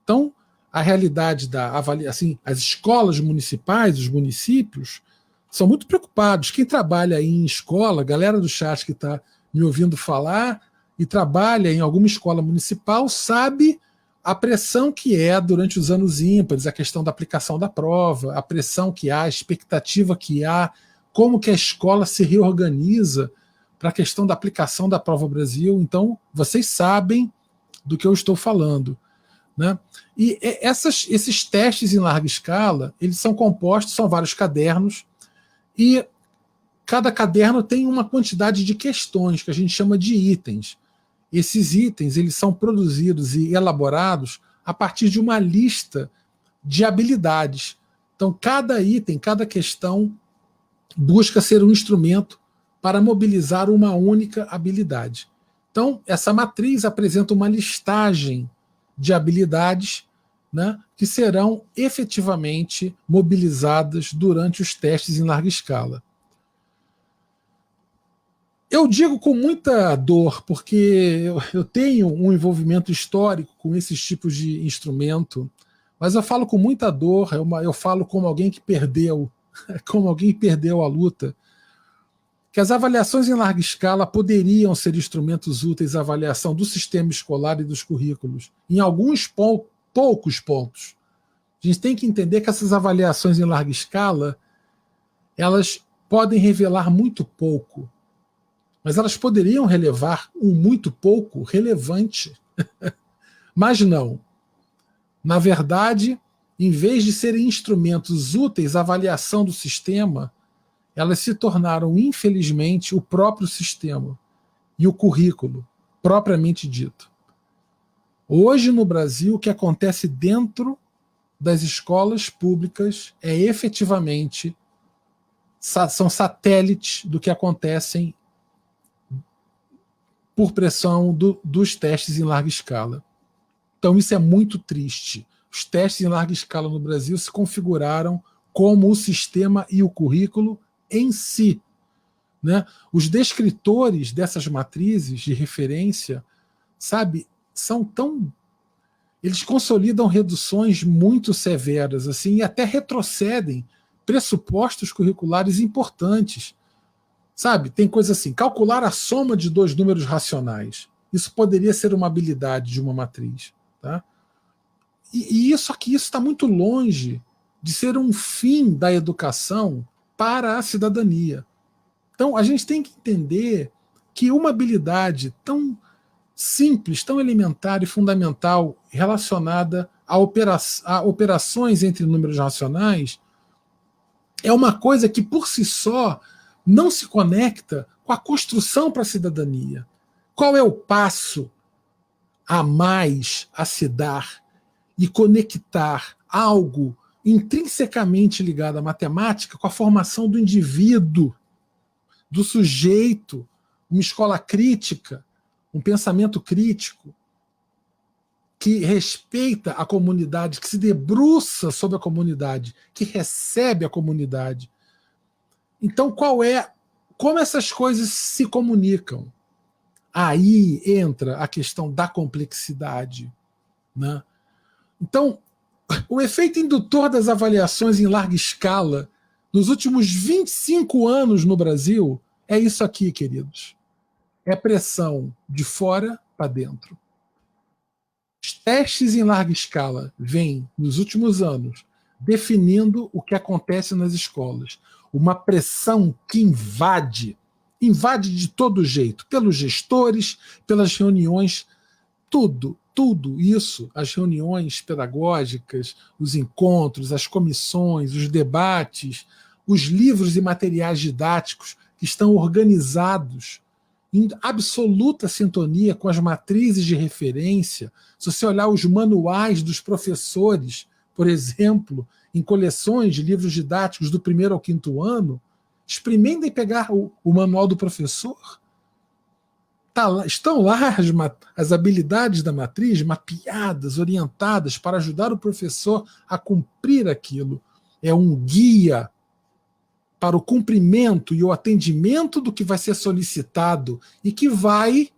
Então, a realidade da avaliação, assim, as escolas municipais, os municípios, são muito preocupados. Quem trabalha aí em escola, a galera do chat que está me ouvindo falar e trabalha em alguma escola municipal, sabe a pressão que é durante os anos ímpares, a questão da aplicação da prova, a pressão que há, a expectativa que há, como que a escola se reorganiza para a questão da aplicação da Prova Brasil. Então, vocês sabem do que eu estou falando. Né? E esses testes em larga escala, eles são compostos, são vários cadernos, e cada caderno tem uma quantidade de questões, que a gente chama de itens. Esses itens eles são produzidos e elaborados a partir de uma lista de habilidades. Então, cada item, cada questão, busca ser um instrumento para mobilizar uma única habilidade. Então, essa matriz apresenta uma listagem de habilidades, né, que serão efetivamente mobilizadas durante os testes em larga escala. Eu digo com muita dor, porque eu tenho um envolvimento histórico com esses tipos de instrumento, mas eu falo com muita dor, eu falo como alguém que perdeu, como alguém que perdeu a luta, que as avaliações em larga escala poderiam ser instrumentos úteis à avaliação do sistema escolar e dos currículos, em alguns poucos pontos. A gente tem que entender que essas avaliações em larga escala, elas podem revelar muito pouco, mas elas poderiam relevar um muito pouco relevante. Mas não. Na verdade, em vez de serem instrumentos úteis à avaliação do sistema, elas se tornaram, infelizmente, o próprio sistema e o currículo, propriamente dito. Hoje, no Brasil, o que acontece dentro das escolas públicas é efetivamente são satélites do que acontecem por pressão dos testes em larga escala. Então isso é muito triste. Os testes em larga escala no Brasil se configuraram como o sistema e o currículo em si. Né? Os descritores dessas matrizes de referência, sabe, são tão... Eles consolidam reduções muito severas assim, e até retrocedem pressupostos curriculares importantes. Sabe, tem coisa assim, calcular a soma de dois números racionais. Isso poderia ser uma habilidade de uma matriz. Tá? E isso aqui está muito longe de ser um fim da educação para a cidadania. Então, a gente tem que entender que uma habilidade tão simples, tão elementar e fundamental relacionada a operações entre números racionais é uma coisa que, por si só, não se conecta com a construção para a cidadania. Qual é o passo a mais a se dar e conectar algo intrinsecamente ligado à matemática com a formação do indivíduo, do sujeito, uma escola crítica, um pensamento crítico que respeita a comunidade, que se debruça sobre a comunidade, que recebe a comunidade. Então, como essas coisas se comunicam? Aí entra a questão da complexidade. Né? Então, o efeito indutor das avaliações em larga escala nos últimos 25 anos no Brasil é isso aqui, queridos. É pressão de fora para dentro. Os testes em larga escala vêm, nos últimos anos, definindo o que acontece nas escolas. Uma pressão que invade de todo jeito, pelos gestores, pelas reuniões, tudo isso, as reuniões pedagógicas, os encontros, as comissões, os debates, os livros e materiais didáticos que estão organizados em absoluta sintonia com as matrizes de referência. Se você olhar os manuais dos professores, por exemplo, em coleções de livros didáticos do 1º ao 5º ano, experimentem pegar o manual do professor. Estão lá as habilidades da matriz mapeadas, orientadas para ajudar o professor a cumprir aquilo. É um guia para o cumprimento e o atendimento do que vai ser solicitado e que vai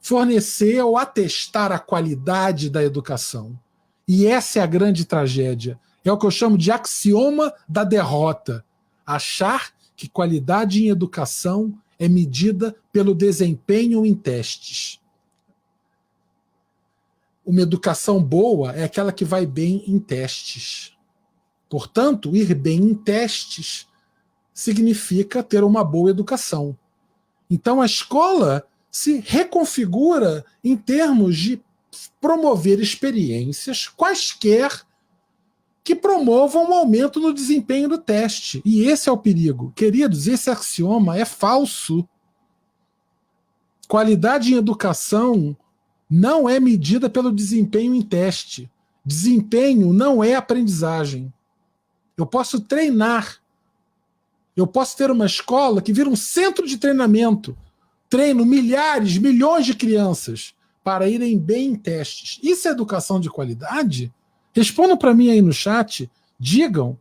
fornecer ou atestar a qualidade da educação. E essa é a grande tragédia. É o que eu chamo de axioma da derrota. Achar que qualidade em educação é medida pelo desempenho em testes. Uma educação boa é aquela que vai bem em testes. Portanto, ir bem em testes significa ter uma boa educação. Então, a escola se reconfigura em termos de promover experiências quaisquer que promovam um aumento no desempenho do teste. E esse é o perigo. Queridos, esse axioma é falso. Qualidade em educação não é medida pelo desempenho em teste. Desempenho não é aprendizagem. Eu posso treinar. Eu posso ter uma escola que vira um centro de treinamento. Treino milhares, milhões de crianças para irem bem em testes. Isso é educação de qualidade? Respondam para mim aí no chat. Digam.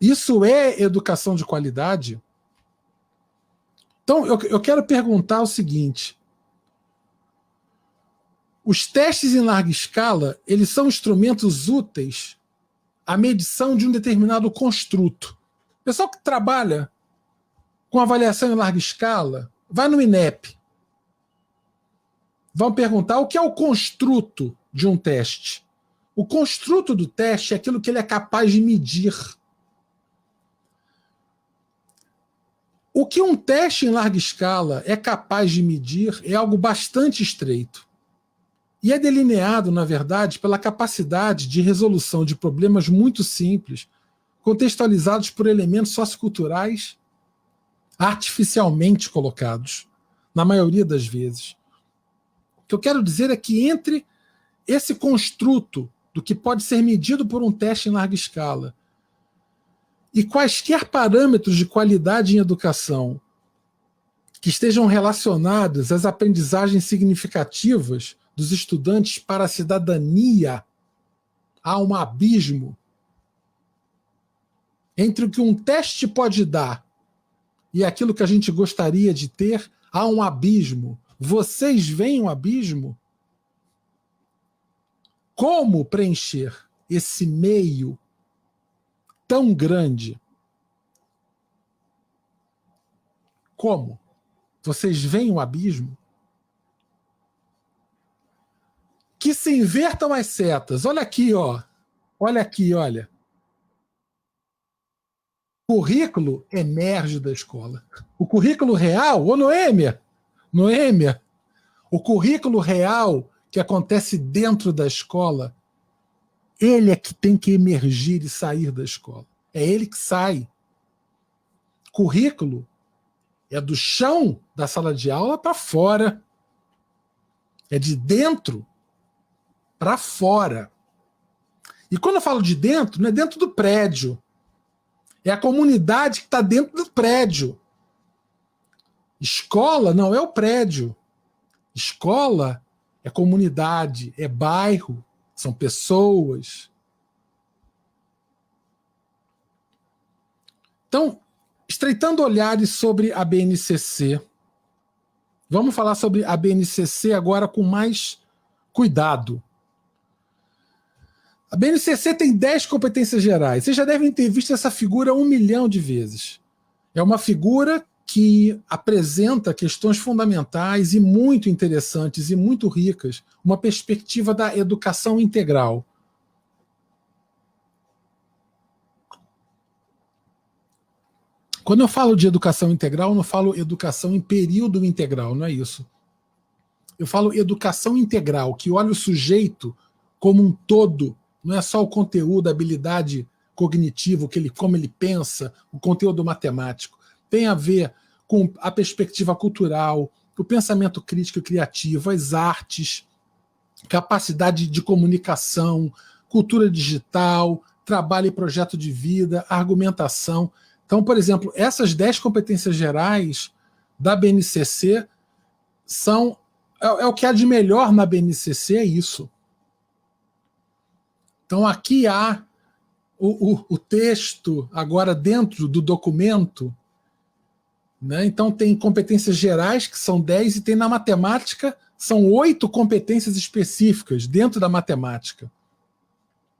Isso é educação de qualidade? Então, eu quero perguntar o seguinte: os testes em larga escala, eles são instrumentos úteis à medição de um determinado construto. O pessoal que trabalha com avaliação em larga escala, vai no INEP. Vão perguntar o que é o construto de um teste. O construto do teste é aquilo que ele é capaz de medir. O que um teste em larga escala é capaz de medir é algo bastante estreito. E é delineado, na verdade, pela capacidade de resolução de problemas muito simples, contextualizados por elementos socioculturais artificialmente colocados, na maioria das vezes. O que eu quero dizer é que entre esse construto do que pode ser medido por um teste em larga escala e quaisquer parâmetros de qualidade em educação que estejam relacionados às aprendizagens significativas dos estudantes para a cidadania, há um abismo entre o que um teste pode dar e aquilo que a gente gostaria de ter. Há um abismo. Vocês veem um abismo? Como preencher esse meio tão grande? Como? Vocês veem um abismo? Que se invertam as setas. Olha aqui, ó. Olha aqui, olha. O currículo emerge da escola. O currículo real, ô Noêmia, o currículo real que acontece dentro da escola, ele é que tem que emergir e sair da escola. É ele que sai. Currículo é do chão da sala de aula para fora. É de dentro para fora. E quando eu falo de dentro, não é dentro do prédio. É a comunidade que está dentro do prédio. Escola não é o prédio. Escola é comunidade, é bairro, são pessoas. Então, estreitando olhares sobre a BNCC, vamos falar sobre a BNCC agora com mais cuidado. A BNCC tem 10 competências gerais. Vocês já devem ter visto essa figura 1 milhão de vezes. É uma figura que apresenta questões fundamentais e muito interessantes e muito ricas, uma perspectiva da educação integral. Quando eu falo de educação integral, eu não falo educação em período integral, não é isso. Eu falo educação integral, que olha o sujeito como um todo, não é só o conteúdo, a habilidade cognitiva, como ele pensa, o conteúdo matemático. Tem a ver com a perspectiva cultural, o pensamento crítico e criativo, as artes, capacidade de comunicação, cultura digital, trabalho e projeto de vida, argumentação. Então, por exemplo, essas 10 competências gerais da BNCC são... É o que há de melhor na BNCC, é isso. Então, aqui há o texto, agora dentro do documento, né? Então, tem competências gerais, que são 10, e tem na matemática, são 8 competências específicas dentro da matemática.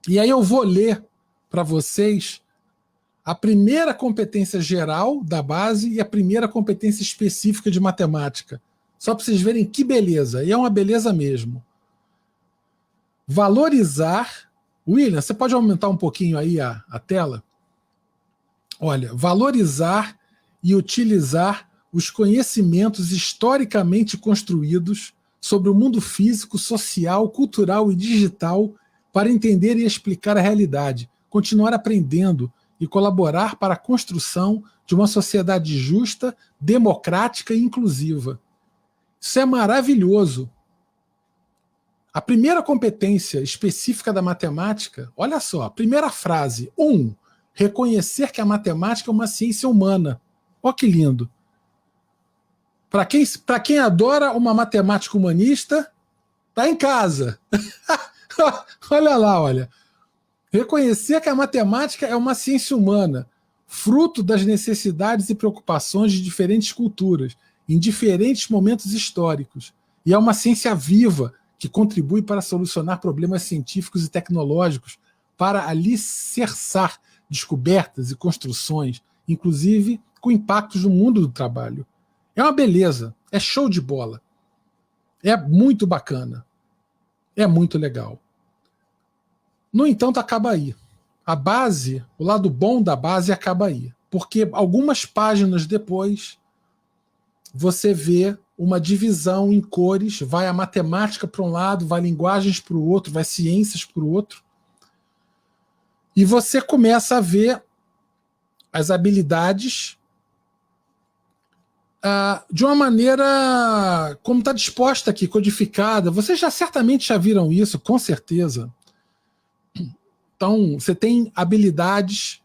E aí eu vou ler para vocês a primeira competência geral da base e a primeira competência específica de matemática. Só para vocês verem que beleza, e é uma beleza mesmo. Valorizar... William, você pode aumentar um pouquinho aí a tela? Olha, valorizar e utilizar os conhecimentos historicamente construídos sobre o mundo físico, social, cultural e digital para entender e explicar a realidade, continuar aprendendo e colaborar para a construção de uma sociedade justa, democrática e inclusiva. Isso é maravilhoso. A primeira competência específica da matemática, olha só, a primeira frase, 1, reconhecer que a matemática é uma ciência humana. Olha que lindo. Para quem adora uma matemática humanista, está em casa. Olha lá, olha. Reconhecer que a matemática é uma ciência humana. fruto das necessidades e preocupações de diferentes culturas, em diferentes momentos históricos. E é uma ciência viva que contribui para solucionar problemas científicos e tecnológicos, para alicerçar descobertas e construções, inclusive com impactos no mundo do trabalho. É uma beleza, é show de bola. É muito bacana. É muito legal. No entanto, acaba aí. A base, o lado bom da base acaba aí. Porque algumas páginas depois você vê uma divisão em cores, vai a matemática para um lado, vai linguagens para o outro, vai ciências para o outro. E você começa a ver as habilidades de uma maneira como está disposta aqui, codificada. Vocês certamente já viram isso, com certeza. Então, você tem habilidades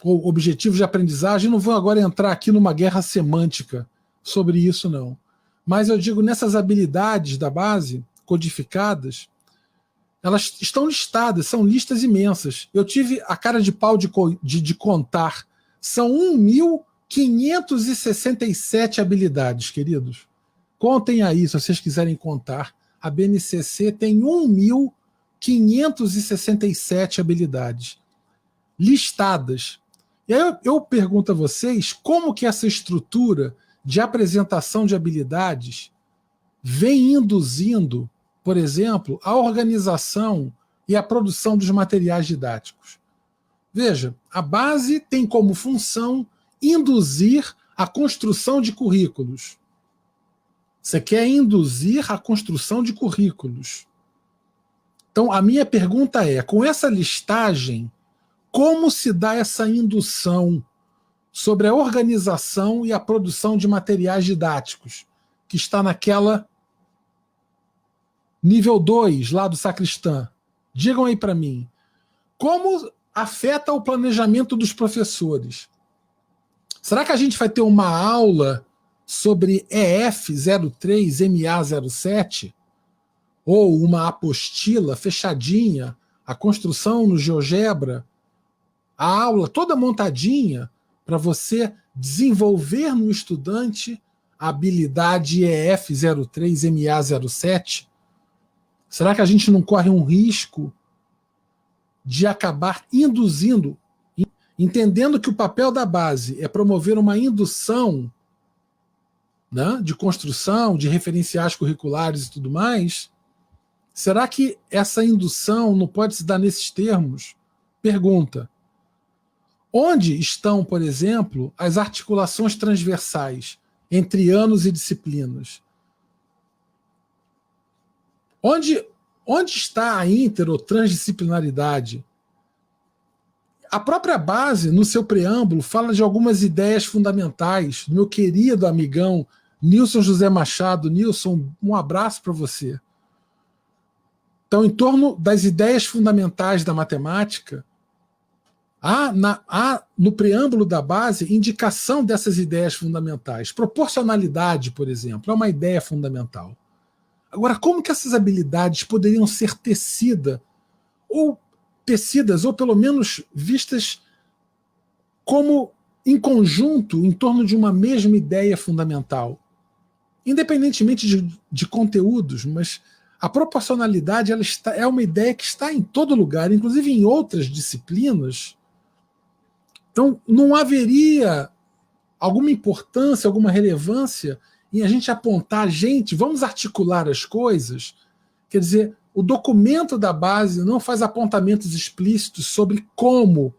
ou objetivos de aprendizagem. Não vou agora entrar aqui numa guerra semântica sobre isso, não. Mas eu digo, nessas habilidades da base, codificadas, elas estão listadas, são listas imensas. Eu tive a cara de pau de contar. São 1.567 habilidades, queridos. Contem aí, se vocês quiserem contar. A BNCC tem 1.567 habilidades listadas. E aí eu pergunto a vocês como que essa estrutura de apresentação de habilidades vem induzindo, por exemplo, a organização e a produção dos materiais didáticos. Veja, a base tem como função induzir a construção de currículos. Você quer induzir a construção de currículos. Então, a minha pergunta é, com essa listagem, como se dá essa indução sobre a organização e a produção de materiais didáticos, que está naquela nível 2, lá do Sacristã? Digam aí para mim. Como afeta o planejamento dos professores? Será que a gente vai ter uma aula sobre EF03, MA07? Ou uma apostila fechadinha, a construção no GeoGebra, a aula toda montadinha para você desenvolver no estudante a habilidade EF03, MA07? Será que a gente não corre um risco de acabar induzindo, entendendo que o papel da base é promover uma indução, né, de construção, de referenciais curriculares e tudo mais? Será que essa indução não pode se dar nesses termos? Pergunta. Onde estão, por exemplo, as articulações transversais entre anos e disciplinas? Onde está a inter ou transdisciplinaridade? A própria base, no seu preâmbulo, fala de algumas ideias fundamentais do meu querido amigão Nilson José Machado. Nilson, um abraço para você. Então, em torno das ideias fundamentais da matemática, há no preâmbulo da base indicação dessas ideias fundamentais. Proporcionalidade, por exemplo, é uma ideia fundamental. Agora, como que essas habilidades poderiam ser tecidas, ou pelo menos vistas como em conjunto, em torno de uma mesma ideia fundamental? Independentemente de conteúdos, mas a proporcionalidade é uma ideia que está em todo lugar, inclusive em outras disciplinas. Então, não haveria alguma importância, alguma relevância em a gente apontar, vamos articular as coisas? Quer dizer, o documento da base não faz apontamentos explícitos sobre como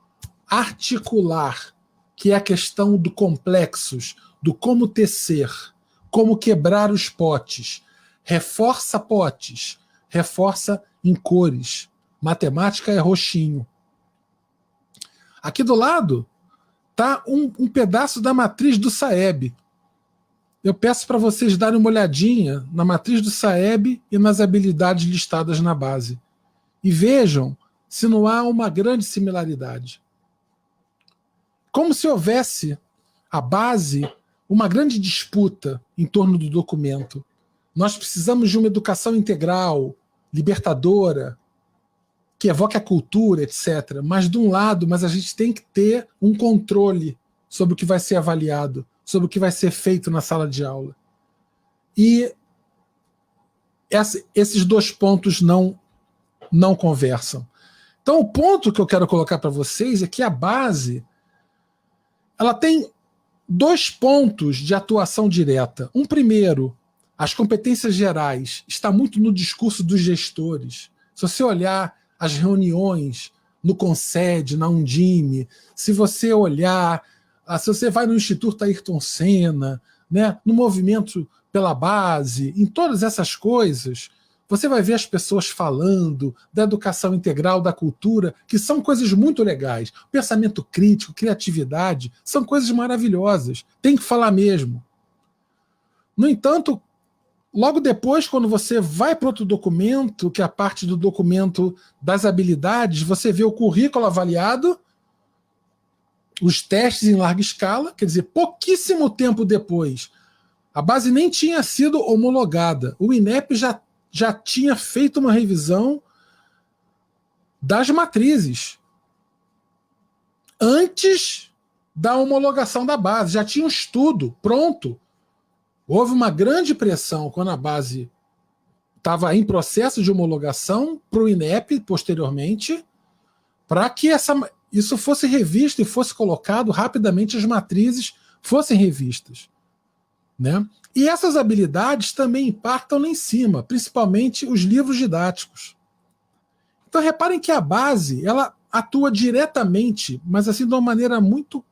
articular, que é a questão do complexos, do como tecer, como quebrar os potes. Reforça potes, reforça em cores. Matemática é roxinho. Aqui do lado está um pedaço da matriz do Saeb. Eu peço para vocês darem uma olhadinha na matriz do Saeb e nas habilidades listadas na base. E vejam se não há uma grande similaridade. Como se houvesse a base, uma grande disputa em torno do documento. Nós precisamos de uma educação integral, libertadora. que evoque a cultura, etc. Mas, de um lado, mas a gente tem que ter um controle sobre o que vai ser avaliado, sobre o que vai ser feito na sala de aula. E esses dois pontos não conversam. Então, o ponto que eu quero colocar para vocês é que a base ela tem dois pontos de atuação direta. Um primeiro, as competências gerais, está muito no discurso dos gestores. Se você olhar as reuniões no Concede, na Undime, se você olhar, se você vai no Instituto Ayrton Senna, né, no movimento pela base, em todas essas coisas, você vai ver as pessoas falando da educação integral, da cultura, que são coisas muito legais. Pensamento crítico, criatividade, são coisas maravilhosas. Tem que falar mesmo. No entanto, logo depois, quando você vai para outro documento, que é a parte do documento das habilidades, você vê o currículo avaliado, os testes em larga escala, quer dizer, pouquíssimo tempo depois, a base nem tinha sido homologada. O INEP já tinha feito uma revisão das matrizes antes da homologação da base. Já tinha um estudo pronto. Houve uma grande pressão quando a base estava em processo de homologação para o INEP, posteriormente, para que isso fosse revisto e fosse colocado rapidamente, as matrizes fossem revistas. Né? E essas habilidades também impactam lá em cima, principalmente os livros didáticos. Então reparem que a base ela atua diretamente, mas assim de uma maneira muito,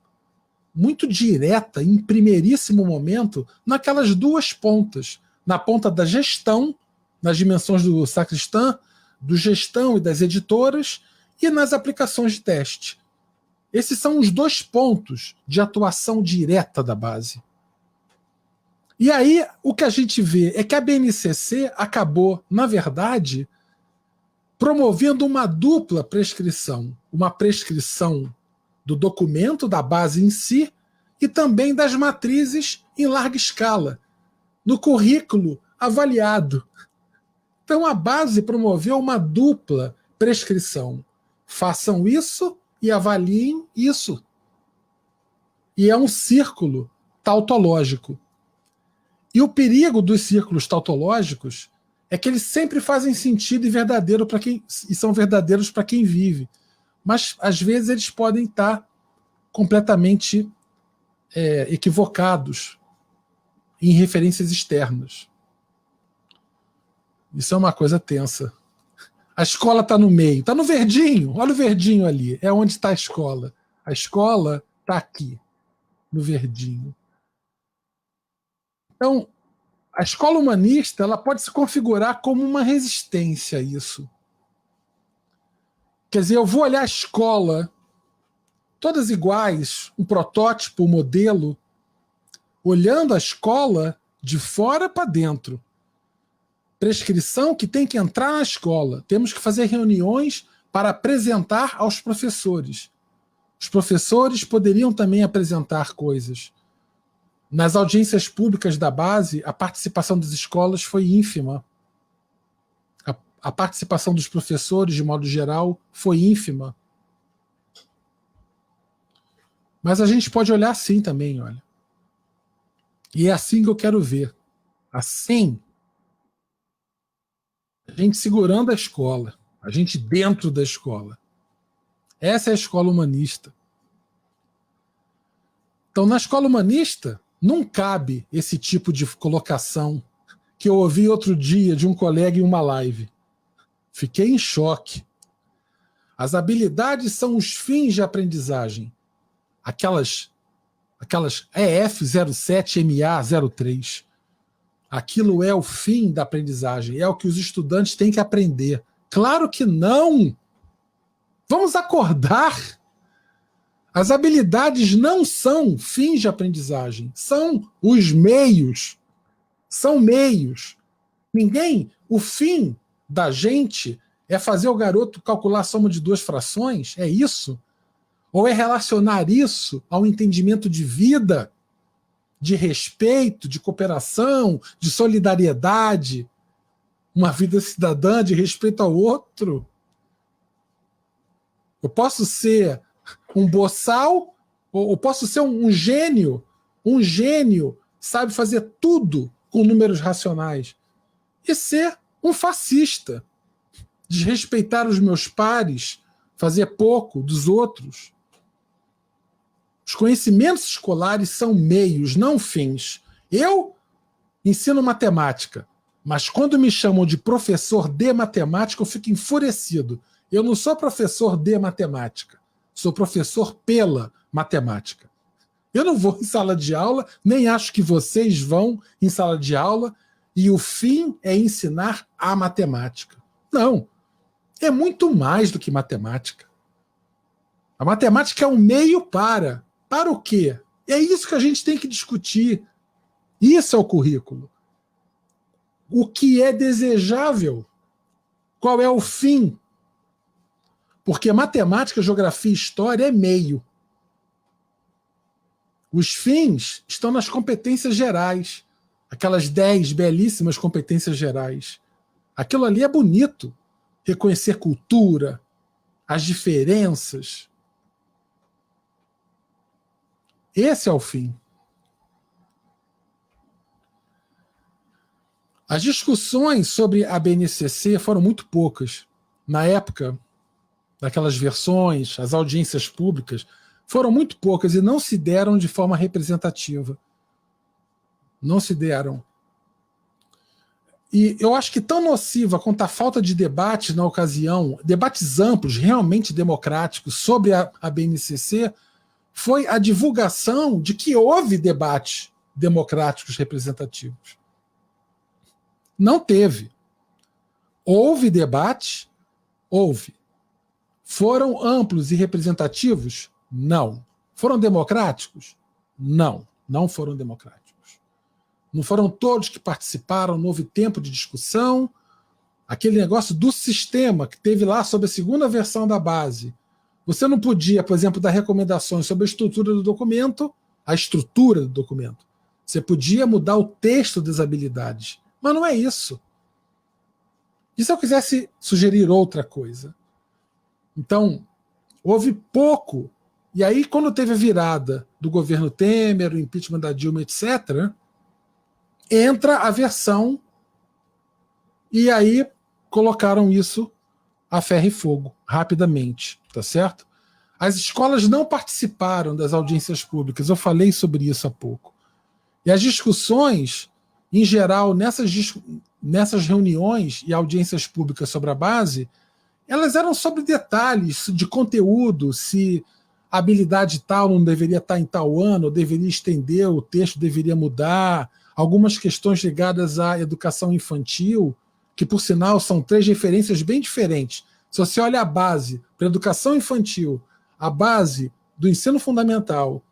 muito direta, em primeiríssimo momento, naquelas duas pontas. Na ponta da gestão, nas dimensões do Sacristã, do gestão e das editoras, e nas aplicações de teste. Esses são os dois pontos de atuação direta da base. E aí, o que a gente vê é que a BNCC acabou, na verdade, promovendo uma dupla prescrição. Uma prescrição do documento, da base em si, e também das matrizes em larga escala, no currículo avaliado. Então, a base promoveu uma dupla prescrição. Façam isso e avaliem isso. E é um círculo tautológico. E o perigo dos círculos tautológicos é que eles sempre fazem sentido e são verdadeiros para quem vive. Mas, às vezes, eles podem estar completamente equivocados em referências externas. Isso é uma coisa tensa. A escola está no meio, está no verdinho. Olha o verdinho ali, é onde está a escola. A escola está aqui, no verdinho. Então, a escola humanista ela pode se configurar como uma resistência a isso. Quer dizer, eu vou olhar a escola, todas iguais, um protótipo, um modelo, olhando a escola de fora para dentro. Prescrição que tem que entrar na escola. Temos que fazer reuniões para apresentar aos professores. Os professores poderiam também apresentar coisas. Nas audiências públicas da base, a participação das escolas foi ínfima. A participação dos professores, de modo geral, foi ínfima. Mas a gente pode olhar assim também, olha. E é assim que eu quero ver. Assim, a gente segurando a escola, a gente dentro da escola. Essa é a escola humanista. Então, na escola humanista, não cabe esse tipo de colocação que eu ouvi outro dia de um colega em uma live. Fiquei em choque. As habilidades são os fins de aprendizagem. Aquelas EF07, MA03. Aquilo é o fim da aprendizagem, é o que os estudantes têm que aprender. Claro que não! Vamos acordar! As habilidades não são fins de aprendizagem, são os meios. São meios. O fim da gente é fazer o garoto calcular a soma de duas frações? É isso? Ou é relacionar isso ao entendimento de vida, de respeito, de cooperação, de solidariedade, uma vida cidadã, de respeito ao outro? Eu posso ser um boçal, ou eu posso ser um gênio. Um gênio sabe fazer tudo com números racionais. E ser um fascista. Desrespeitar os meus pares, fazer pouco dos outros. Os conhecimentos escolares são meios, não fins. Eu ensino matemática, mas quando me chamam de professor de matemática, eu fico enfurecido. Eu não sou professor de matemática, sou professor pela matemática. Eu não vou em sala de aula, nem acho que vocês vão em sala de aula, e o fim é ensinar a matemática. Não, é muito mais do que matemática. A matemática é um meio para. Para o quê? É isso que a gente tem que discutir. Isso é o currículo. O que é desejável? Qual é o fim? Porque matemática, geografia e história é meio. Os fins estão nas competências gerais. Aquelas 10 belíssimas competências gerais. Aquilo ali é bonito. Reconhecer cultura, as diferenças. Esse é o fim. As discussões sobre a BNCC foram muito poucas. Na época, daquelas versões, as audiências públicas, foram muito poucas e não se deram de forma representativa. Não se deram. E eu acho que tão nociva quanto a falta de debate na ocasião, debates amplos, realmente democráticos, sobre a BNCC, foi a divulgação de que houve debates democráticos representativos. Não teve. Houve debate? Houve. Foram amplos e representativos? Não. Foram democráticos? Não. Não foram democráticos. Não foram todos que participaram, não houve tempo de discussão. Aquele negócio do sistema que teve lá sobre a segunda versão da base. Você não podia, por exemplo, dar recomendações sobre a estrutura do documento. Você podia mudar o texto das habilidades. Mas não é isso. E se eu quisesse sugerir outra coisa? Então, houve pouco. E aí, quando teve a virada do governo Temer, o impeachment da Dilma, etc., entra a versão e aí colocaram isso a ferro e fogo, rapidamente, tá certo? As escolas não participaram das audiências públicas, eu falei sobre isso há pouco. E as discussões, em geral, nessas reuniões e audiências públicas sobre a base, elas eram sobre detalhes de conteúdo, se a habilidade tal não deveria estar em tal ano, deveria estender, o texto deveria mudar, algumas questões ligadas à educação infantil, que, por sinal, são 3 referências bem diferentes. Se você olha a base para a educação infantil, a base do ensino fundamental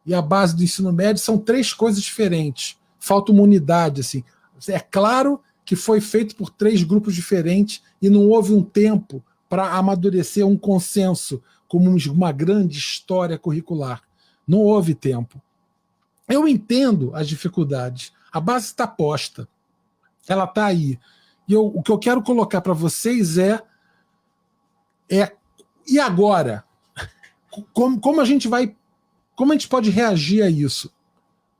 e a base do ensino médio, são 3 coisas diferentes. Falta uma unidade. Assim. É claro que foi feito por 3 grupos diferentes e não houve um tempo para amadurecer um consenso como uma grande história curricular. Não houve tempo. Eu entendo as dificuldades. A base está posta. Ela está aí. E o que eu quero colocar para vocês é e agora? Como a gente pode reagir a isso?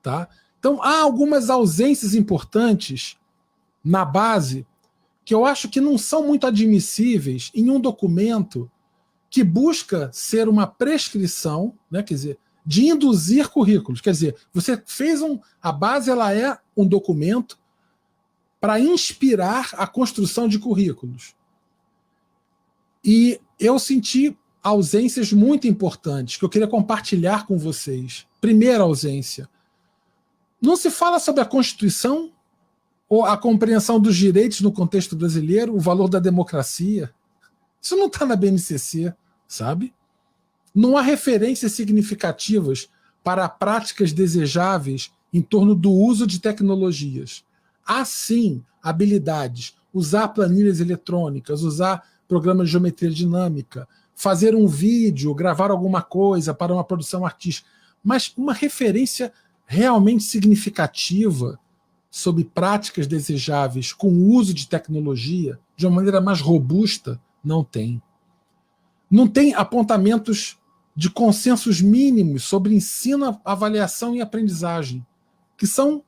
Tá? Então, há algumas ausências importantes na base que eu acho que não são muito admissíveis em um documento que busca ser uma prescrição, né, quer dizer, de induzir currículos. Quer dizer, você fez a base, ela é um documento para inspirar a construção de currículos. E eu senti ausências muito importantes que eu queria compartilhar com vocês. Primeira ausência. Não se fala sobre a Constituição ou a compreensão dos direitos no contexto brasileiro, o valor da democracia. Isso não está na BNCC, sabe? Não há referências significativas para práticas desejáveis em torno do uso de tecnologias. Há sim habilidades, usar planilhas eletrônicas, usar programas de geometria dinâmica, fazer um vídeo, gravar alguma coisa para uma produção artística, mas uma referência realmente significativa sobre práticas desejáveis com o uso de tecnologia de uma maneira mais robusta, não tem. Não tem apontamentos de consensos mínimos sobre ensino, avaliação e aprendizagem, que são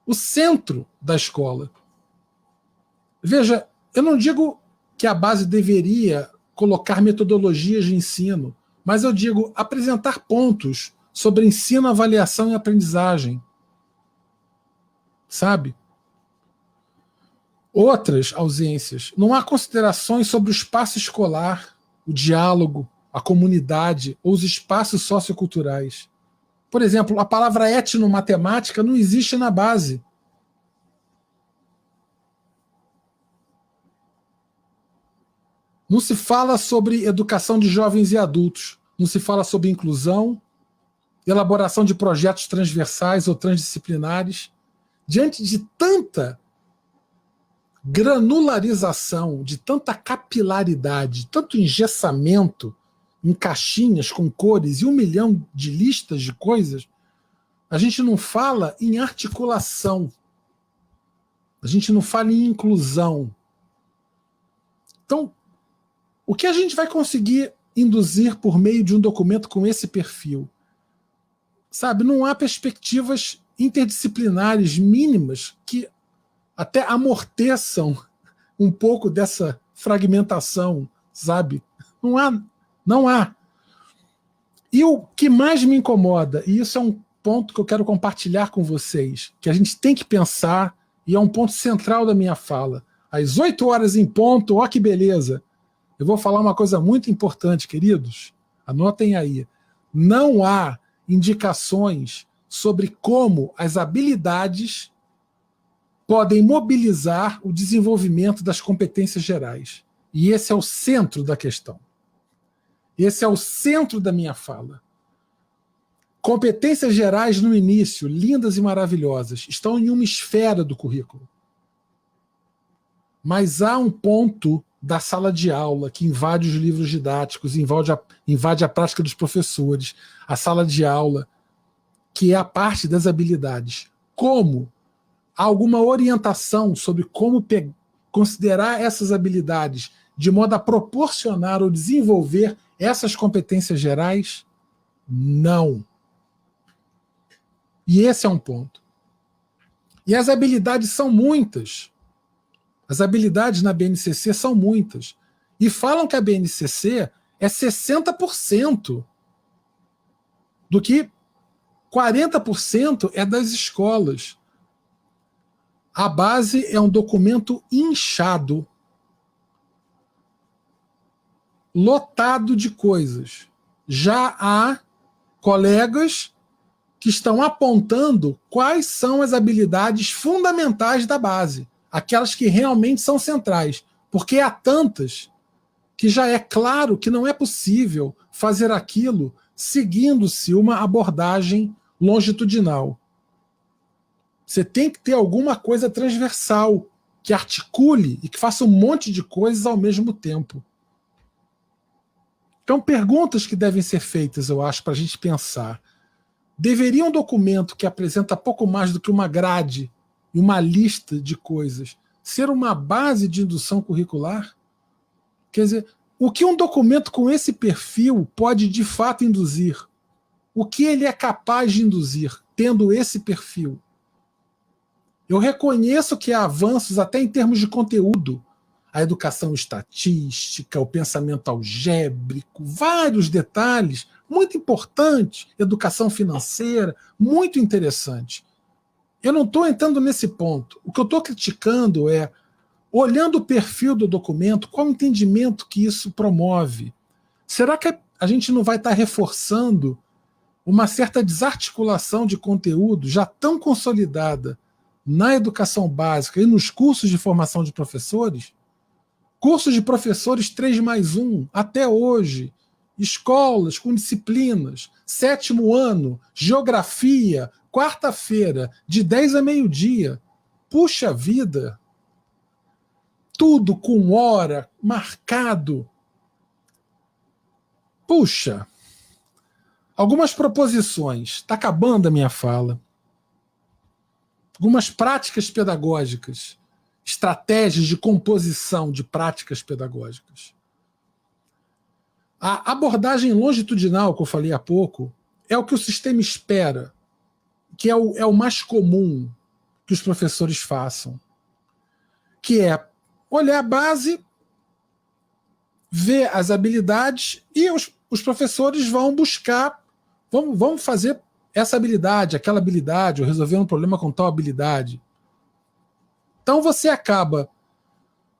o centro da escola. Veja, eu não digo que a base deveria colocar metodologias de ensino, mas eu digo apresentar pontos sobre ensino, avaliação e aprendizagem. Sabe? Outras ausências. Não há considerações sobre o espaço escolar, o diálogo, a comunidade ou os espaços socioculturais. Por exemplo, a palavra etnomatemática não existe na base. Não se fala sobre educação de jovens e adultos. Não se fala sobre inclusão, elaboração de projetos transversais ou transdisciplinares. Diante de tanta granularização, de tanta capilaridade, tanto engessamento em caixinhas com cores e 1 milhão de listas de coisas, a gente não fala em articulação. A gente não fala em inclusão. Então, o que a gente vai conseguir induzir por meio de um documento com esse perfil? Sabe, não há perspectivas interdisciplinares mínimas que até amorteçam um pouco dessa fragmentação, sabe? Não há. E o que mais me incomoda, e isso é um ponto que eu quero compartilhar com vocês, que a gente tem que pensar, e é um ponto central da minha fala. Às 8 horas em ponto, ó que beleza. Eu vou falar uma coisa muito importante, queridos. Anotem aí. Não há indicações sobre como as habilidades podem mobilizar o desenvolvimento das competências gerais. E esse é o centro da questão. Esse é o centro da minha fala. Competências gerais no início, lindas e maravilhosas, estão em uma esfera do currículo. Mas há um ponto da sala de aula que invade os livros didáticos, invade a prática dos professores, a sala de aula, que é a parte das habilidades. Como há alguma orientação sobre como considerar essas habilidades de modo a proporcionar ou desenvolver essas competências gerais? Não. E esse é um ponto. E as habilidades são muitas. As habilidades na BNCC são muitas. E falam que a BNCC é 60% do que 40% é das escolas. A base é um documento inchado, lotado de coisas. Já há colegas que estão apontando quais são as habilidades fundamentais da base, aquelas que realmente são centrais, porque há tantas que já é claro que não é possível fazer aquilo seguindo-se uma abordagem longitudinal. Você tem que ter alguma coisa transversal, que articule e que faça um monte de coisas ao mesmo tempo. Então, perguntas que devem ser feitas, eu acho, para a gente pensar. Deveria um documento que apresenta pouco mais do que uma grade e uma lista de coisas ser uma base de indução curricular? Quer dizer, o que um documento com esse perfil pode de fato induzir? O que ele é capaz de induzir, tendo esse perfil? Eu reconheço que há avanços até em termos de conteúdo. A educação estatística, o pensamento algébrico, vários detalhes muito importantes, educação financeira, muito interessante. Eu não estou entrando nesse ponto. O que eu estou criticando é, olhando o perfil do documento, qual o entendimento que isso promove? Será que a gente não vai estar reforçando uma certa desarticulação de conteúdo já tão consolidada na educação básica e nos cursos de formação de professores? Cursos de professores 3+1, até hoje. Escolas com disciplinas. 7º ano, geografia, quarta-feira, de 10 a meio-dia. Puxa vida! Tudo com hora, marcado. Puxa! Algumas proposições. Está acabando a minha fala. Algumas práticas A abordagem longitudinal, que eu falei há pouco, é o que o sistema espera, que é o mais comum que os professores façam, que é olhar a base, ver as habilidades e os professores vão buscar, vão fazer essa habilidade, aquela habilidade, ou resolver um problema com tal habilidade. Então você acaba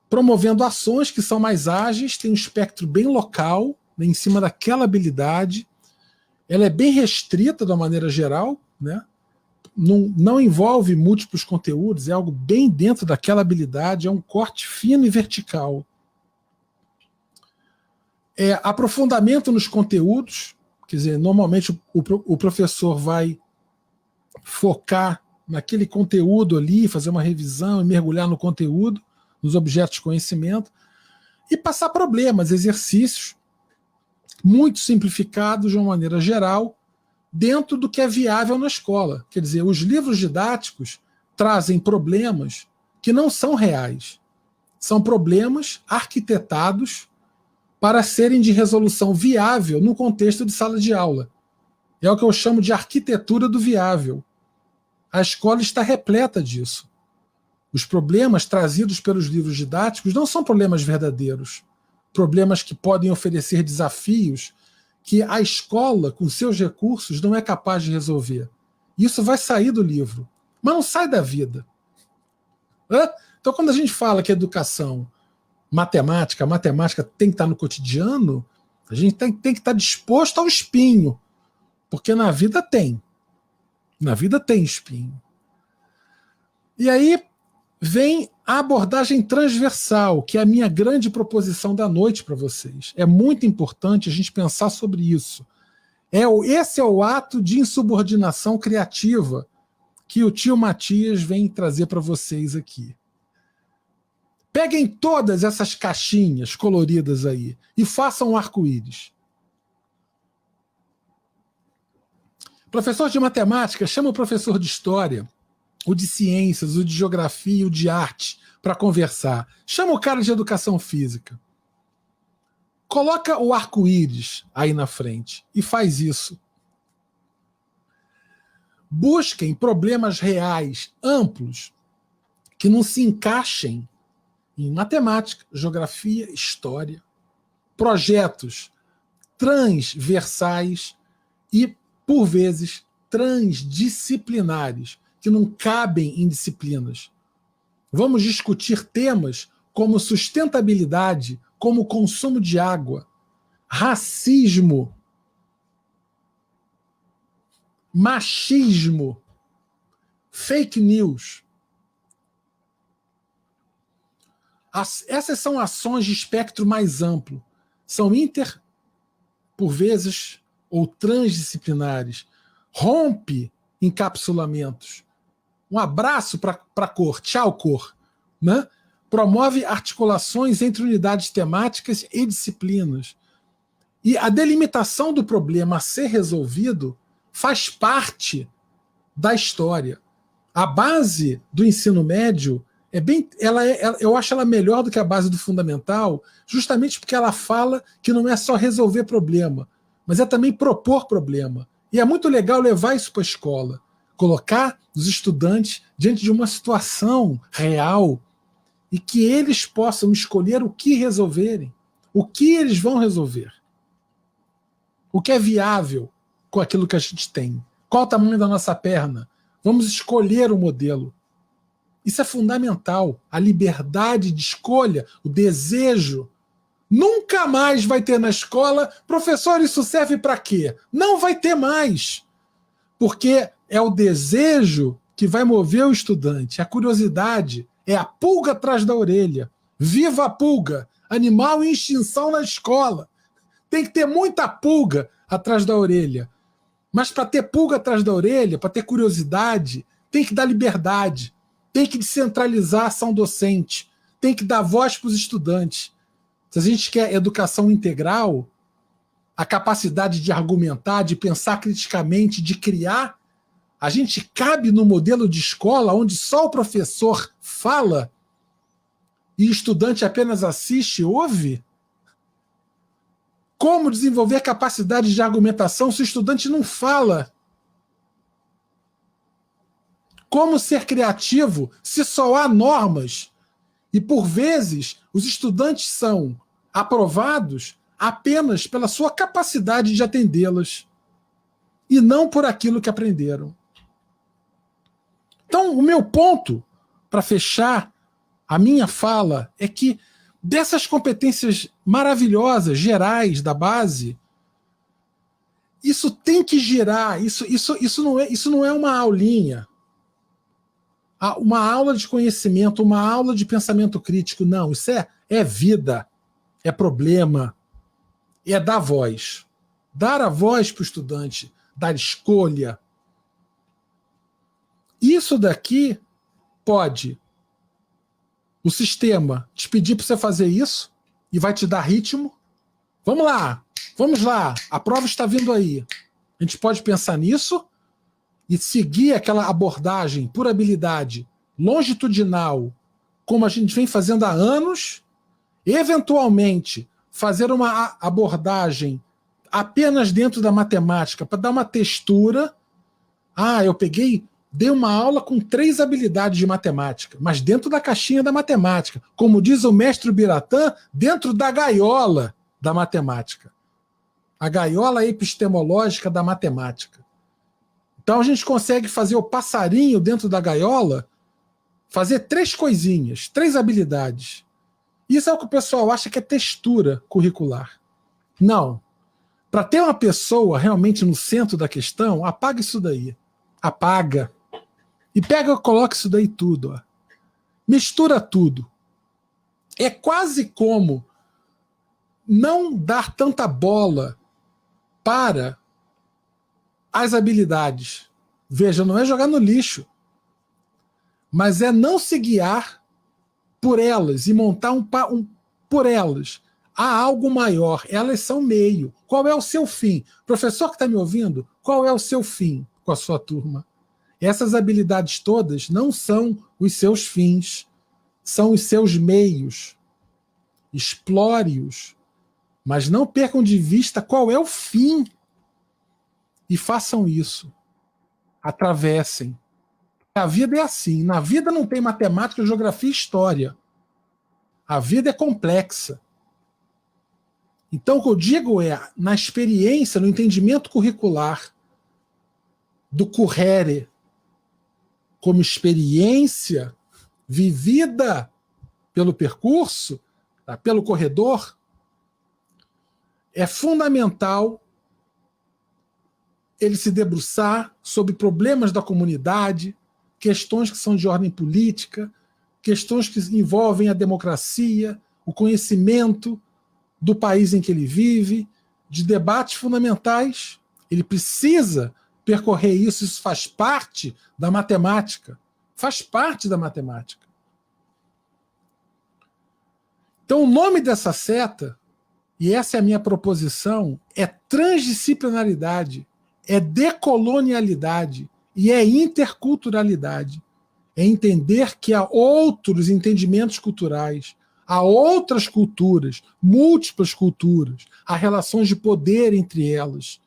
promovendo ações que são mais ágeis, tem um espectro bem local, né, em cima daquela habilidade. Ela é bem restrita de uma maneira geral, né? Não envolve múltiplos conteúdos, é algo bem dentro daquela habilidade, é um corte fino e vertical. Aprofundamento nos conteúdos, quer dizer, normalmente o professor vai focar naquele conteúdo ali, fazer uma revisão e mergulhar no conteúdo, nos objetos de conhecimento, e passar problemas, exercícios muito simplificados de uma maneira geral, dentro do que é viável na escola. Quer dizer, os livros didáticos trazem problemas que não são reais. São problemas arquitetados para serem de resolução viável no contexto de sala de aula. É o que eu chamo de arquitetura do viável. A escola está repleta disso. Os problemas trazidos pelos livros didáticos não são problemas verdadeiros. Problemas que podem oferecer desafios que a escola, com seus recursos, não é capaz de resolver. Isso vai sair do livro, mas não sai da vida. Então, quando a gente fala que educação, matemática tem que estar no cotidiano, a gente tem que estar disposto ao espinho, porque na vida tem. Na vida tem espinho. E aí vem a abordagem transversal, que é a minha grande proposição da noite para vocês. É muito importante a gente pensar sobre isso. Esse é o ato de insubordinação criativa que o tio Matias vem trazer para vocês aqui. Peguem todas essas caixinhas coloridas aí e façam um arco-íris. Professor de matemática, chama o professor de história, o de ciências, o de geografia, o de arte, para conversar. Chama o cara de educação física. Coloca o arco-íris aí na frente e faz isso. Busquem problemas reais, amplos, que não se encaixem em matemática, geografia, história. Projetos transversais e, por vezes, transdisciplinares, que não cabem em disciplinas. Vamos discutir temas como sustentabilidade, como consumo de água, racismo, machismo, fake news. Essas são ações de espectro mais amplo. São por vezes, ou transdisciplinares. Rompe encapsulamentos. Um abraço para a cor, tchau cor. Né? Promove articulações entre unidades temáticas e disciplinas. E a delimitação do problema a ser resolvido faz parte da história. A base do ensino médio eu acho ela melhor do que a base do fundamental, justamente porque ela fala que não é só resolver problema, mas é também propor problema. E é muito legal levar isso para a escola, colocar os estudantes diante de uma situação real e que eles possam escolher o que resolverem, o que eles vão resolver, o que é viável com aquilo que a gente tem, qual o tamanho da nossa perna. Vamos escolher o modelo. Isso é fundamental. A liberdade de escolha, o desejo. Nunca mais vai ter na escola, professor, isso serve para quê? Não vai ter mais. Porque é o desejo que vai mover o estudante. A curiosidade é a pulga atrás da orelha. Viva a pulga! Animal em extinção na escola. Tem que ter muita pulga atrás da orelha. Mas para ter pulga atrás da orelha, para ter curiosidade, tem que dar liberdade. Tem que descentralizar a ação docente, tem que dar voz para os estudantes. Se a gente quer educação integral, a capacidade de argumentar, de pensar criticamente, de criar, a gente cabe no modelo de escola onde só o professor fala e o estudante apenas assiste e ouve? como desenvolver capacidade de argumentação se o estudante não fala? Como ser criativo se só há normas? E, por vezes, os estudantes são aprovados apenas pela sua capacidade de atendê-las e não por aquilo que aprenderam. Então, o meu ponto, para fechar a minha fala, é que dessas competências maravilhosas, gerais, da base, isso tem que girar, isso não é uma aulinha, uma aula de conhecimento, uma aula de pensamento crítico, não, isso é vida, é problema, é dar voz. Dar a voz para o estudante, dar escolha. Isso daqui pode o sistema te pedir para você fazer isso e vai te dar ritmo. Vamos lá, a prova está vindo aí. A gente pode pensar nisso e seguir aquela abordagem por habilidade longitudinal, como a gente vem fazendo há anos, eventualmente fazer uma abordagem apenas dentro da matemática, para dar uma textura. Eu dei uma aula com 3 habilidades de matemática, mas dentro da caixinha da matemática. Como diz o mestre Biratã, dentro da gaiola da matemática. A gaiola epistemológica da matemática. Então a gente consegue fazer o passarinho dentro da gaiola, fazer 3 coisinhas, 3 habilidades. Isso é o que o pessoal acha que é textura curricular. Não. Para ter uma pessoa realmente no centro da questão, apaga isso daí. Apaga. E pega e coloca isso daí tudo. Ó. Mistura tudo. É quase como não dar tanta bola para as habilidades. Veja, não é jogar no lixo, mas é não se guiar por elas e montar por elas. Há algo maior, elas são meio. Qual é o seu fim? Professor que está me ouvindo, qual é o seu fim com a sua turma? Essas habilidades todas não são os seus fins, são os seus meios. Explore-os, mas não percam de vista qual é o fim. E façam isso. Atravessem. A vida é assim. Na vida não tem matemática, geografia e história. A vida é complexa. Então, o que eu digo é, na experiência, no entendimento curricular do currere como experiência vivida pelo percurso, tá, pelo corredor, é fundamental ele se debruçar sobre problemas da comunidade, questões que são de ordem política, questões que envolvem a democracia, o conhecimento do país em que ele vive, de debates fundamentais. Ele precisa percorrer isso, isso faz parte da matemática. Faz parte da matemática. Então, o nome dessa seta, e essa é a minha proposição, é transdisciplinaridade, é decolonialidade e é interculturalidade. É entender que há outros entendimentos culturais, há outras culturas, múltiplas culturas, há relações de poder entre elas,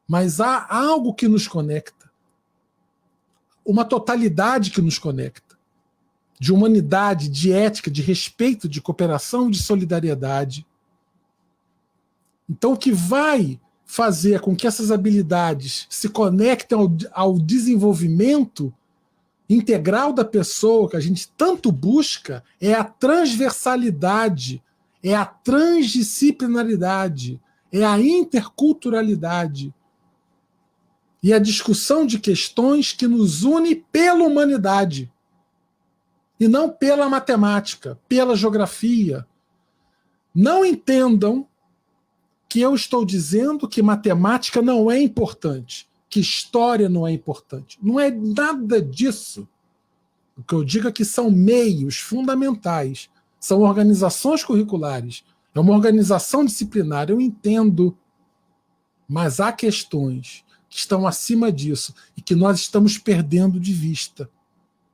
mas há algo que nos conecta, uma totalidade que nos conecta, de humanidade, de ética, de respeito, de cooperação, de solidariedade. Então, o que vai fazer com que essas habilidades se conectem ao desenvolvimento integral da pessoa, que a gente tanto busca, é a transversalidade, é a transdisciplinaridade, é a interculturalidade e a discussão de questões que nos une pela humanidade e não pela matemática, pela geografia. Não entendam que eu estou dizendo que matemática não é importante, que história não é importante. Não é nada disso. O que eu digo é que são meios fundamentais, são organizações curriculares, é uma organização disciplinar, eu entendo, mas há questões que estão acima disso e que nós estamos perdendo de vista.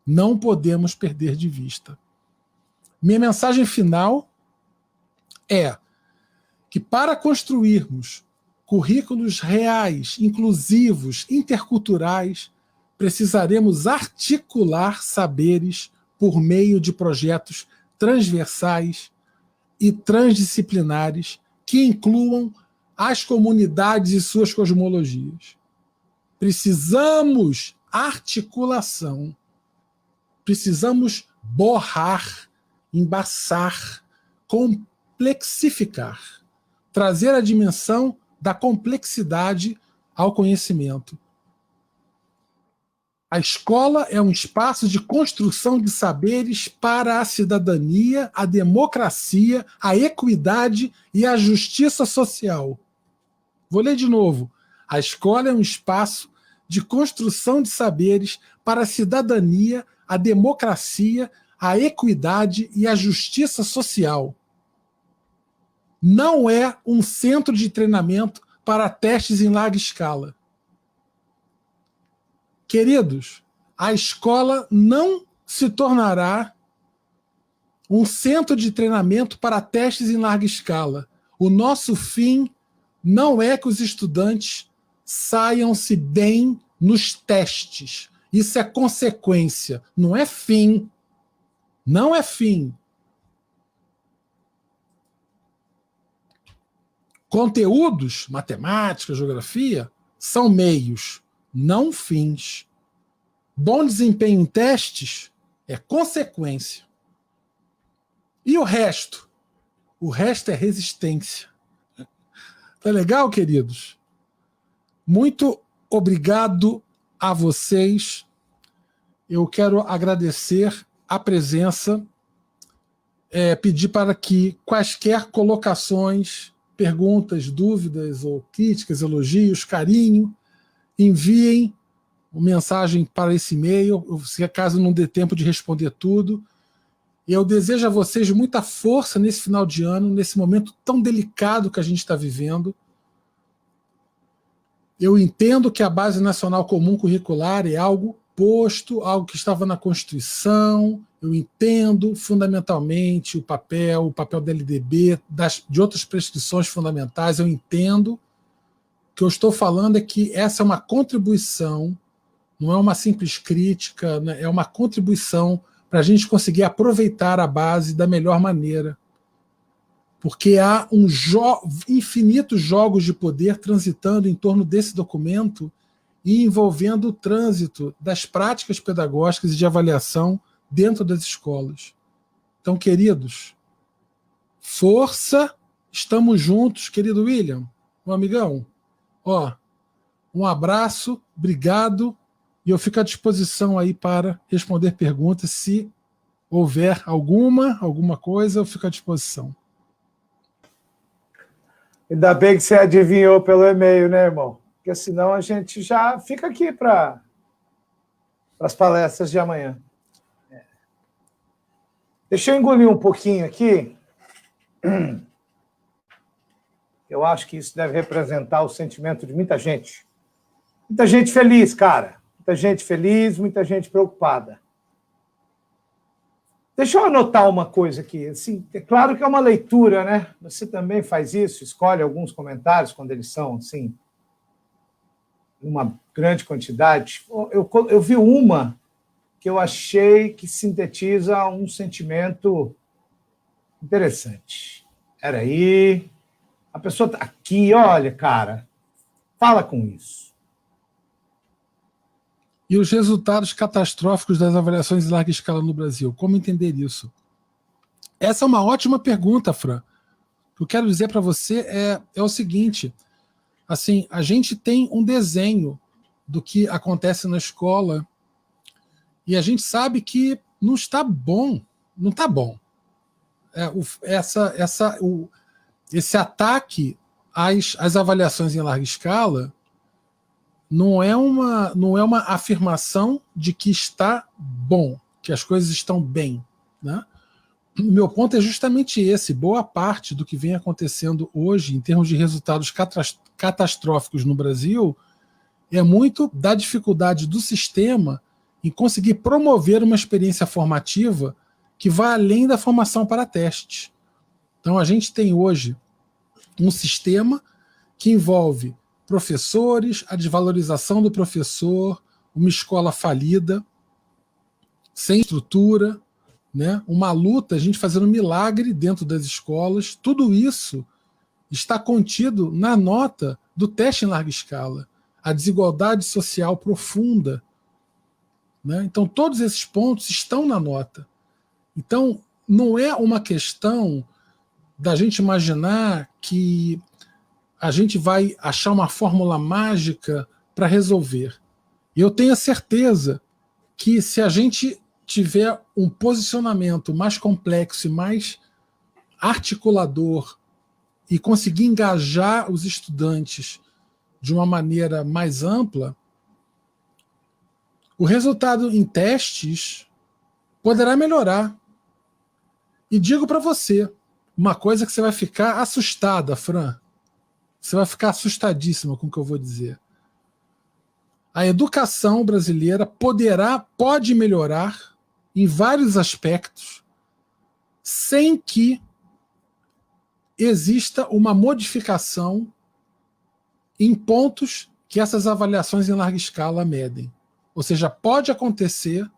Não podemos perder de vista. Minha mensagem final é que para construirmos currículos reais, inclusivos, interculturais, precisaremos articular saberes por meio de projetos transversais e transdisciplinares que incluam as comunidades e suas cosmologias. Precisamos articulação, precisamos borrar, embaçar, complexificar, trazer a dimensão da complexidade ao conhecimento. A escola é um espaço de construção de saberes para a cidadania, a democracia, a equidade e a justiça social. Vou ler de novo. A escola é um espaço de construção de saberes para a cidadania, a democracia, a equidade e a justiça social. Não é um centro de treinamento para testes em larga escala. Queridos, a escola não se tornará um centro de treinamento para testes em larga escala. O nosso fim não é que os estudantes saiam-se bem nos testes. Isso é consequência, não é fim. Não é fim. Conteúdos, matemática, geografia, são meios, não fins. Bom desempenho em testes é consequência. E o resto? O resto é resistência. Tá legal, queridos? Muito obrigado a vocês. Eu quero agradecer a presença, pedir para que quaisquer colocações, perguntas, dúvidas ou críticas, elogios, carinho, enviem uma mensagem para esse e-mail, se caso não dê tempo de responder tudo. Eu desejo a vocês muita força nesse final de ano, nesse momento tão delicado que a gente está vivendo. Eu entendo que a Base Nacional Comum Curricular é algo posto, algo que estava na Constituição. Eu entendo fundamentalmente o papel da LDB, de outras prescrições fundamentais. Eu entendo. O que eu estou falando é que essa é uma contribuição, não é uma simples crítica, né? É uma contribuição para a gente conseguir aproveitar a base da melhor maneira. Porque há infinitos jogos de poder transitando em torno desse documento e envolvendo o trânsito das práticas pedagógicas e de avaliação dentro das escolas. Então, queridos, força, estamos juntos, querido William, meu amigão. Um abraço, obrigado, e eu fico à disposição aí para responder perguntas. Se houver alguma coisa, eu fico à disposição. Ainda bem que você adivinhou pelo e-mail, né, irmão? Porque senão a gente já fica aqui para as palestras de amanhã. Deixa eu engolir um pouquinho aqui. Eu acho que isso deve representar o sentimento de muita gente. Muita gente feliz, cara. Muita gente feliz, muita gente preocupada. Deixa eu anotar uma coisa aqui. Assim, é claro que é uma leitura, né? Você também faz isso, escolhe alguns comentários quando eles são, assim, uma grande quantidade. Eu vi uma que eu achei que sintetiza um sentimento interessante. Era aí. A pessoa está aqui, olha, cara, fala com isso. E os resultados catastróficos das avaliações em larga escala no Brasil, como entender isso? Essa é uma ótima pergunta, Fran. O que eu quero dizer para você é o seguinte, assim, a gente tem um desenho do que acontece na escola e a gente sabe que não está bom, não está bom. Esse ataque às avaliações em larga escala não é uma afirmação de que está bom, que as coisas estão bem, né? O meu ponto é justamente esse. Boa parte do que vem acontecendo hoje, em termos de resultados catastróficos no Brasil, é muito da dificuldade do sistema em conseguir promover uma experiência formativa que vá além da formação para testes. Então, a gente tem hoje um sistema que envolve professores, a desvalorização do professor, uma escola falida, sem estrutura, né? Uma luta, a gente fazendo milagre dentro das escolas. Tudo isso está contido na nota do teste em larga escala. A desigualdade social profunda, né? Então, todos esses pontos estão na nota. Então, não é uma questão da gente imaginar que a gente vai achar uma fórmula mágica para resolver. E eu tenho a certeza que se a gente tiver um posicionamento mais complexo e mais articulador e conseguir engajar os estudantes de uma maneira mais ampla, o resultado em testes poderá melhorar. E digo para você uma coisa que você vai ficar assustada, Fran. Você vai ficar assustadíssima com o que eu vou dizer. A educação brasileira pode melhorar em vários aspectos sem que exista uma modificação em pontos que essas avaliações em larga escala medem. Ou seja, pode acontecer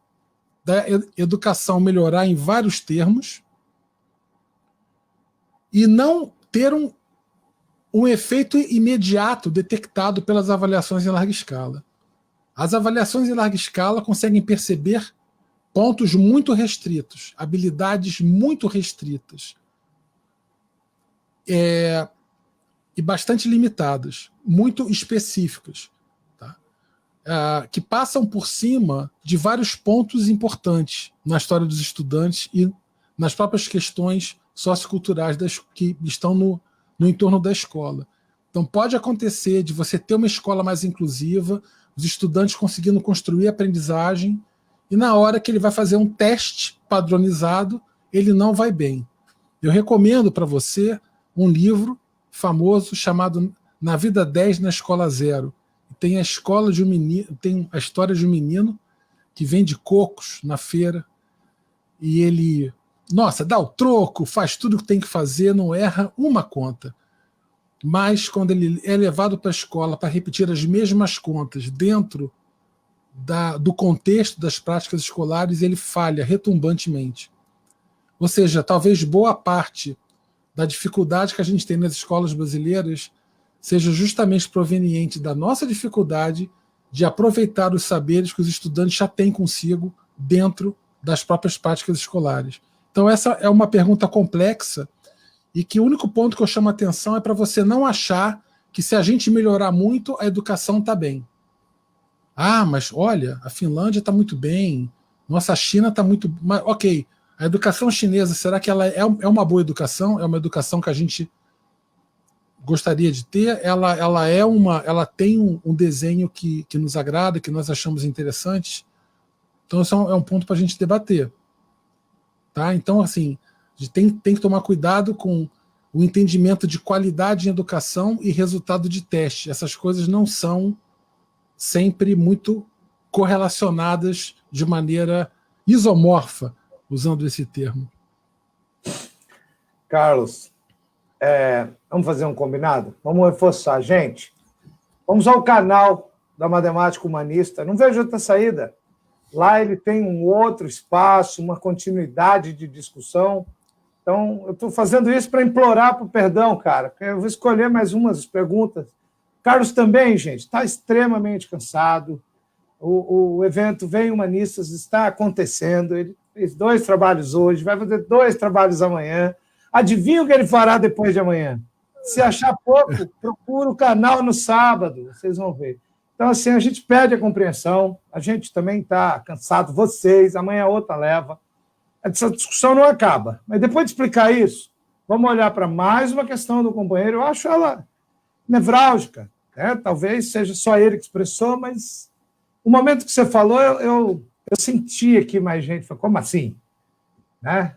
da educação melhorar em vários termos e não ter um efeito imediato detectado pelas avaliações em larga escala. As avaliações em larga escala conseguem perceber pontos muito restritos, habilidades muito restritas e bastante limitadas, muito específicas, tá? Que passam por cima de vários pontos importantes na história dos estudantes e nas próprias questões socioculturais que estão no entorno da escola. Então pode acontecer de você ter uma escola mais inclusiva, os estudantes conseguindo construir aprendizagem, e na hora que ele vai fazer um teste padronizado, ele não vai bem. Eu recomendo para você um livro famoso chamado Na Vida 10, na Escola 0. Tem a escola de um menino, tem a história de um menino que vende cocos na feira e ele, dá o troco, faz tudo o que tem que fazer, não erra uma conta. Mas quando ele é levado para a escola para repetir as mesmas contas dentro do contexto das práticas escolares, ele falha retumbantemente. Ou seja, talvez boa parte da dificuldade que a gente tem nas escolas brasileiras seja justamente proveniente da nossa dificuldade de aproveitar os saberes que os estudantes já têm consigo dentro das próprias práticas escolares. Então essa é uma pergunta complexa e que o único ponto que eu chamo a atenção é para você não achar que se a gente melhorar muito, a educação está bem. Mas olha, a Finlândia está muito bem, nossa, a China está muito... Ok, a educação chinesa, será que ela é uma boa educação? É uma educação que a gente gostaria de ter? Ela tem um desenho que nos agrada, que nós achamos interessante? Então, isso é um ponto para a gente debater. Tá? Então, assim, a gente tem que tomar cuidado com o entendimento de qualidade em educação e resultado de teste. Essas coisas não são sempre muito correlacionadas de maneira isomorfa, usando esse termo. Carlos, vamos fazer um combinado? Vamos reforçar, gente. Vamos ao canal da Matemática Humanista. Não vejo outra saída. Lá ele tem um outro espaço, uma continuidade de discussão. Então, eu estou fazendo isso para implorar por perdão, cara. Eu vou escolher mais umas perguntas. Carlos também, gente, está extremamente cansado. O evento Vem Humanistas está acontecendo. Ele fez 2 trabalhos hoje, vai fazer 2 trabalhos amanhã. Adivinha o que ele fará depois de amanhã? Se achar pouco, procura o canal no sábado, vocês vão ver. Então, assim, a gente pede a compreensão, a gente também está cansado, vocês, amanhã outra leva. Essa discussão não acaba. Mas depois de explicar isso, vamos olhar para mais uma questão do companheiro. Eu acho ela nevrálgica, né? Talvez seja só ele que expressou, mas o momento que você falou, eu senti aqui mais gente. Falei, como assim? Né?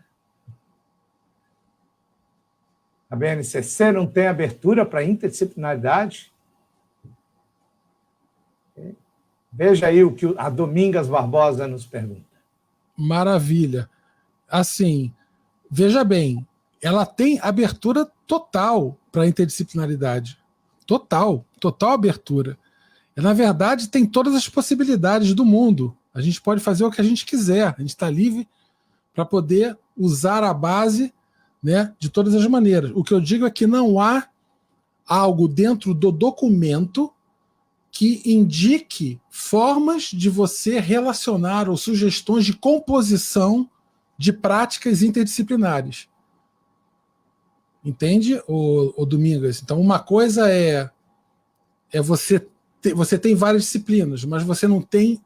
A BNCC não tem abertura para interdisciplinaridade? Veja aí o que a Domingas Barbosa nos pergunta. Maravilha. Assim, veja bem, ela tem abertura total para a interdisciplinaridade. Total abertura. Na verdade, tem todas as possibilidades do mundo. A gente pode fazer o que a gente quiser. A gente está livre para poder usar a base, né, de todas as maneiras. O que eu digo é que não há algo dentro do documento que indique formas de você relacionar ou sugestões de composição de práticas interdisciplinares. Entende, o Domingas? Então, uma coisa é você tem várias disciplinas, mas você não tem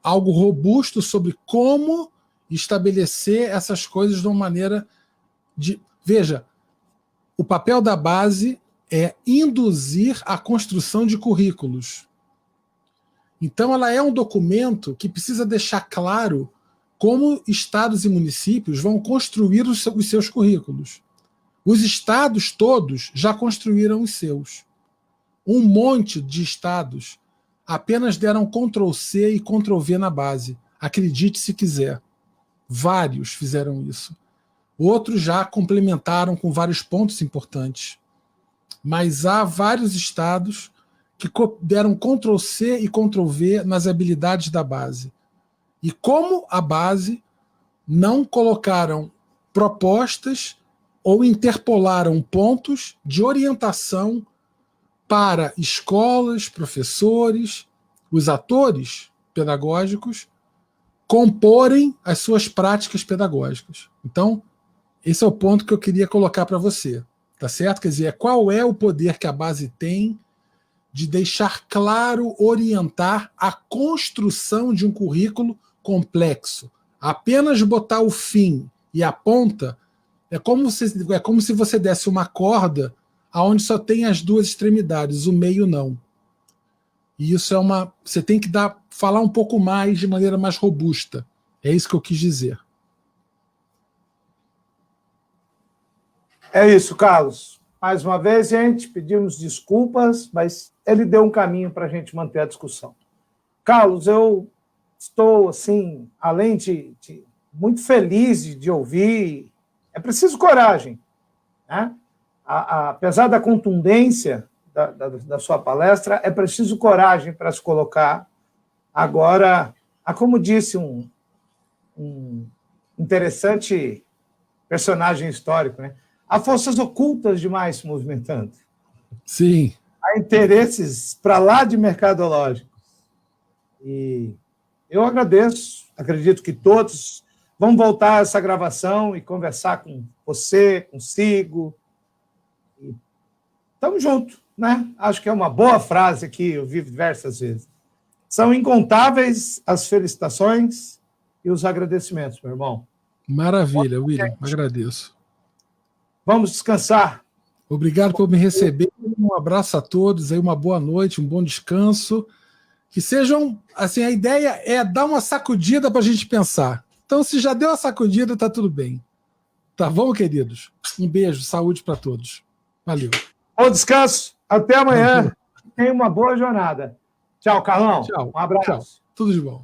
algo robusto sobre como estabelecer essas coisas de uma maneira de... Veja, o papel da base é induzir a construção de currículos. Então, ela é um documento que precisa deixar claro como estados e municípios vão construir os seus currículos. Os estados todos já construíram os seus. Um monte de estados apenas deram Ctrl+C e Ctrl+V na base. Acredite se quiser. Vários fizeram isso. Outros já complementaram com vários pontos importantes. Mas há vários estados que deram Ctrl+C e Ctrl+V nas habilidades da base. E como a base não colocaram propostas ou interpolaram pontos de orientação para escolas, professores, os atores pedagógicos comporem as suas práticas pedagógicas. Então, esse é o ponto que eu queria colocar para você, tá certo? Quer dizer, qual é o poder que a base tem de deixar claro, orientar a construção de um currículo complexo. Apenas botar o fim e a ponta é como se você desse uma corda onde só tem as duas extremidades, o meio não. E isso é você tem que falar um pouco mais, de maneira mais robusta. É isso que eu quis dizer. É isso, Carlos. Mais uma vez, gente, pedimos desculpas, mas ele deu um caminho para a gente manter a discussão. Carlos, eu estou, assim, além de muito feliz de ouvir, é preciso coragem, né? Apesar da contundência da sua palestra, é preciso coragem para se colocar. Agora, como disse um interessante personagem histórico, né? Há forças ocultas demais se movimentando. Sim. Há interesses para lá de mercadológicos. E eu agradeço, acredito que todos vão voltar a essa gravação e conversar com você, consigo. Estamos juntos, né? Acho que é uma boa frase que eu vi diversas vezes. São incontáveis as felicitações e os agradecimentos, meu irmão. Maravilha, William, agradeço. Vamos descansar. Obrigado por me receber. Um abraço a todos, aí uma boa noite, um bom descanso. Que sejam, assim, a ideia é dar uma sacudida para a gente pensar. Então, se já deu a sacudida, está tudo bem. Tá bom, queridos? Um beijo, saúde para todos. Valeu. Bom descanso. Até amanhã. Tenha uma boa jornada. Tchau, Carlão. Tchau. Um abraço. Tchau. Tudo de bom.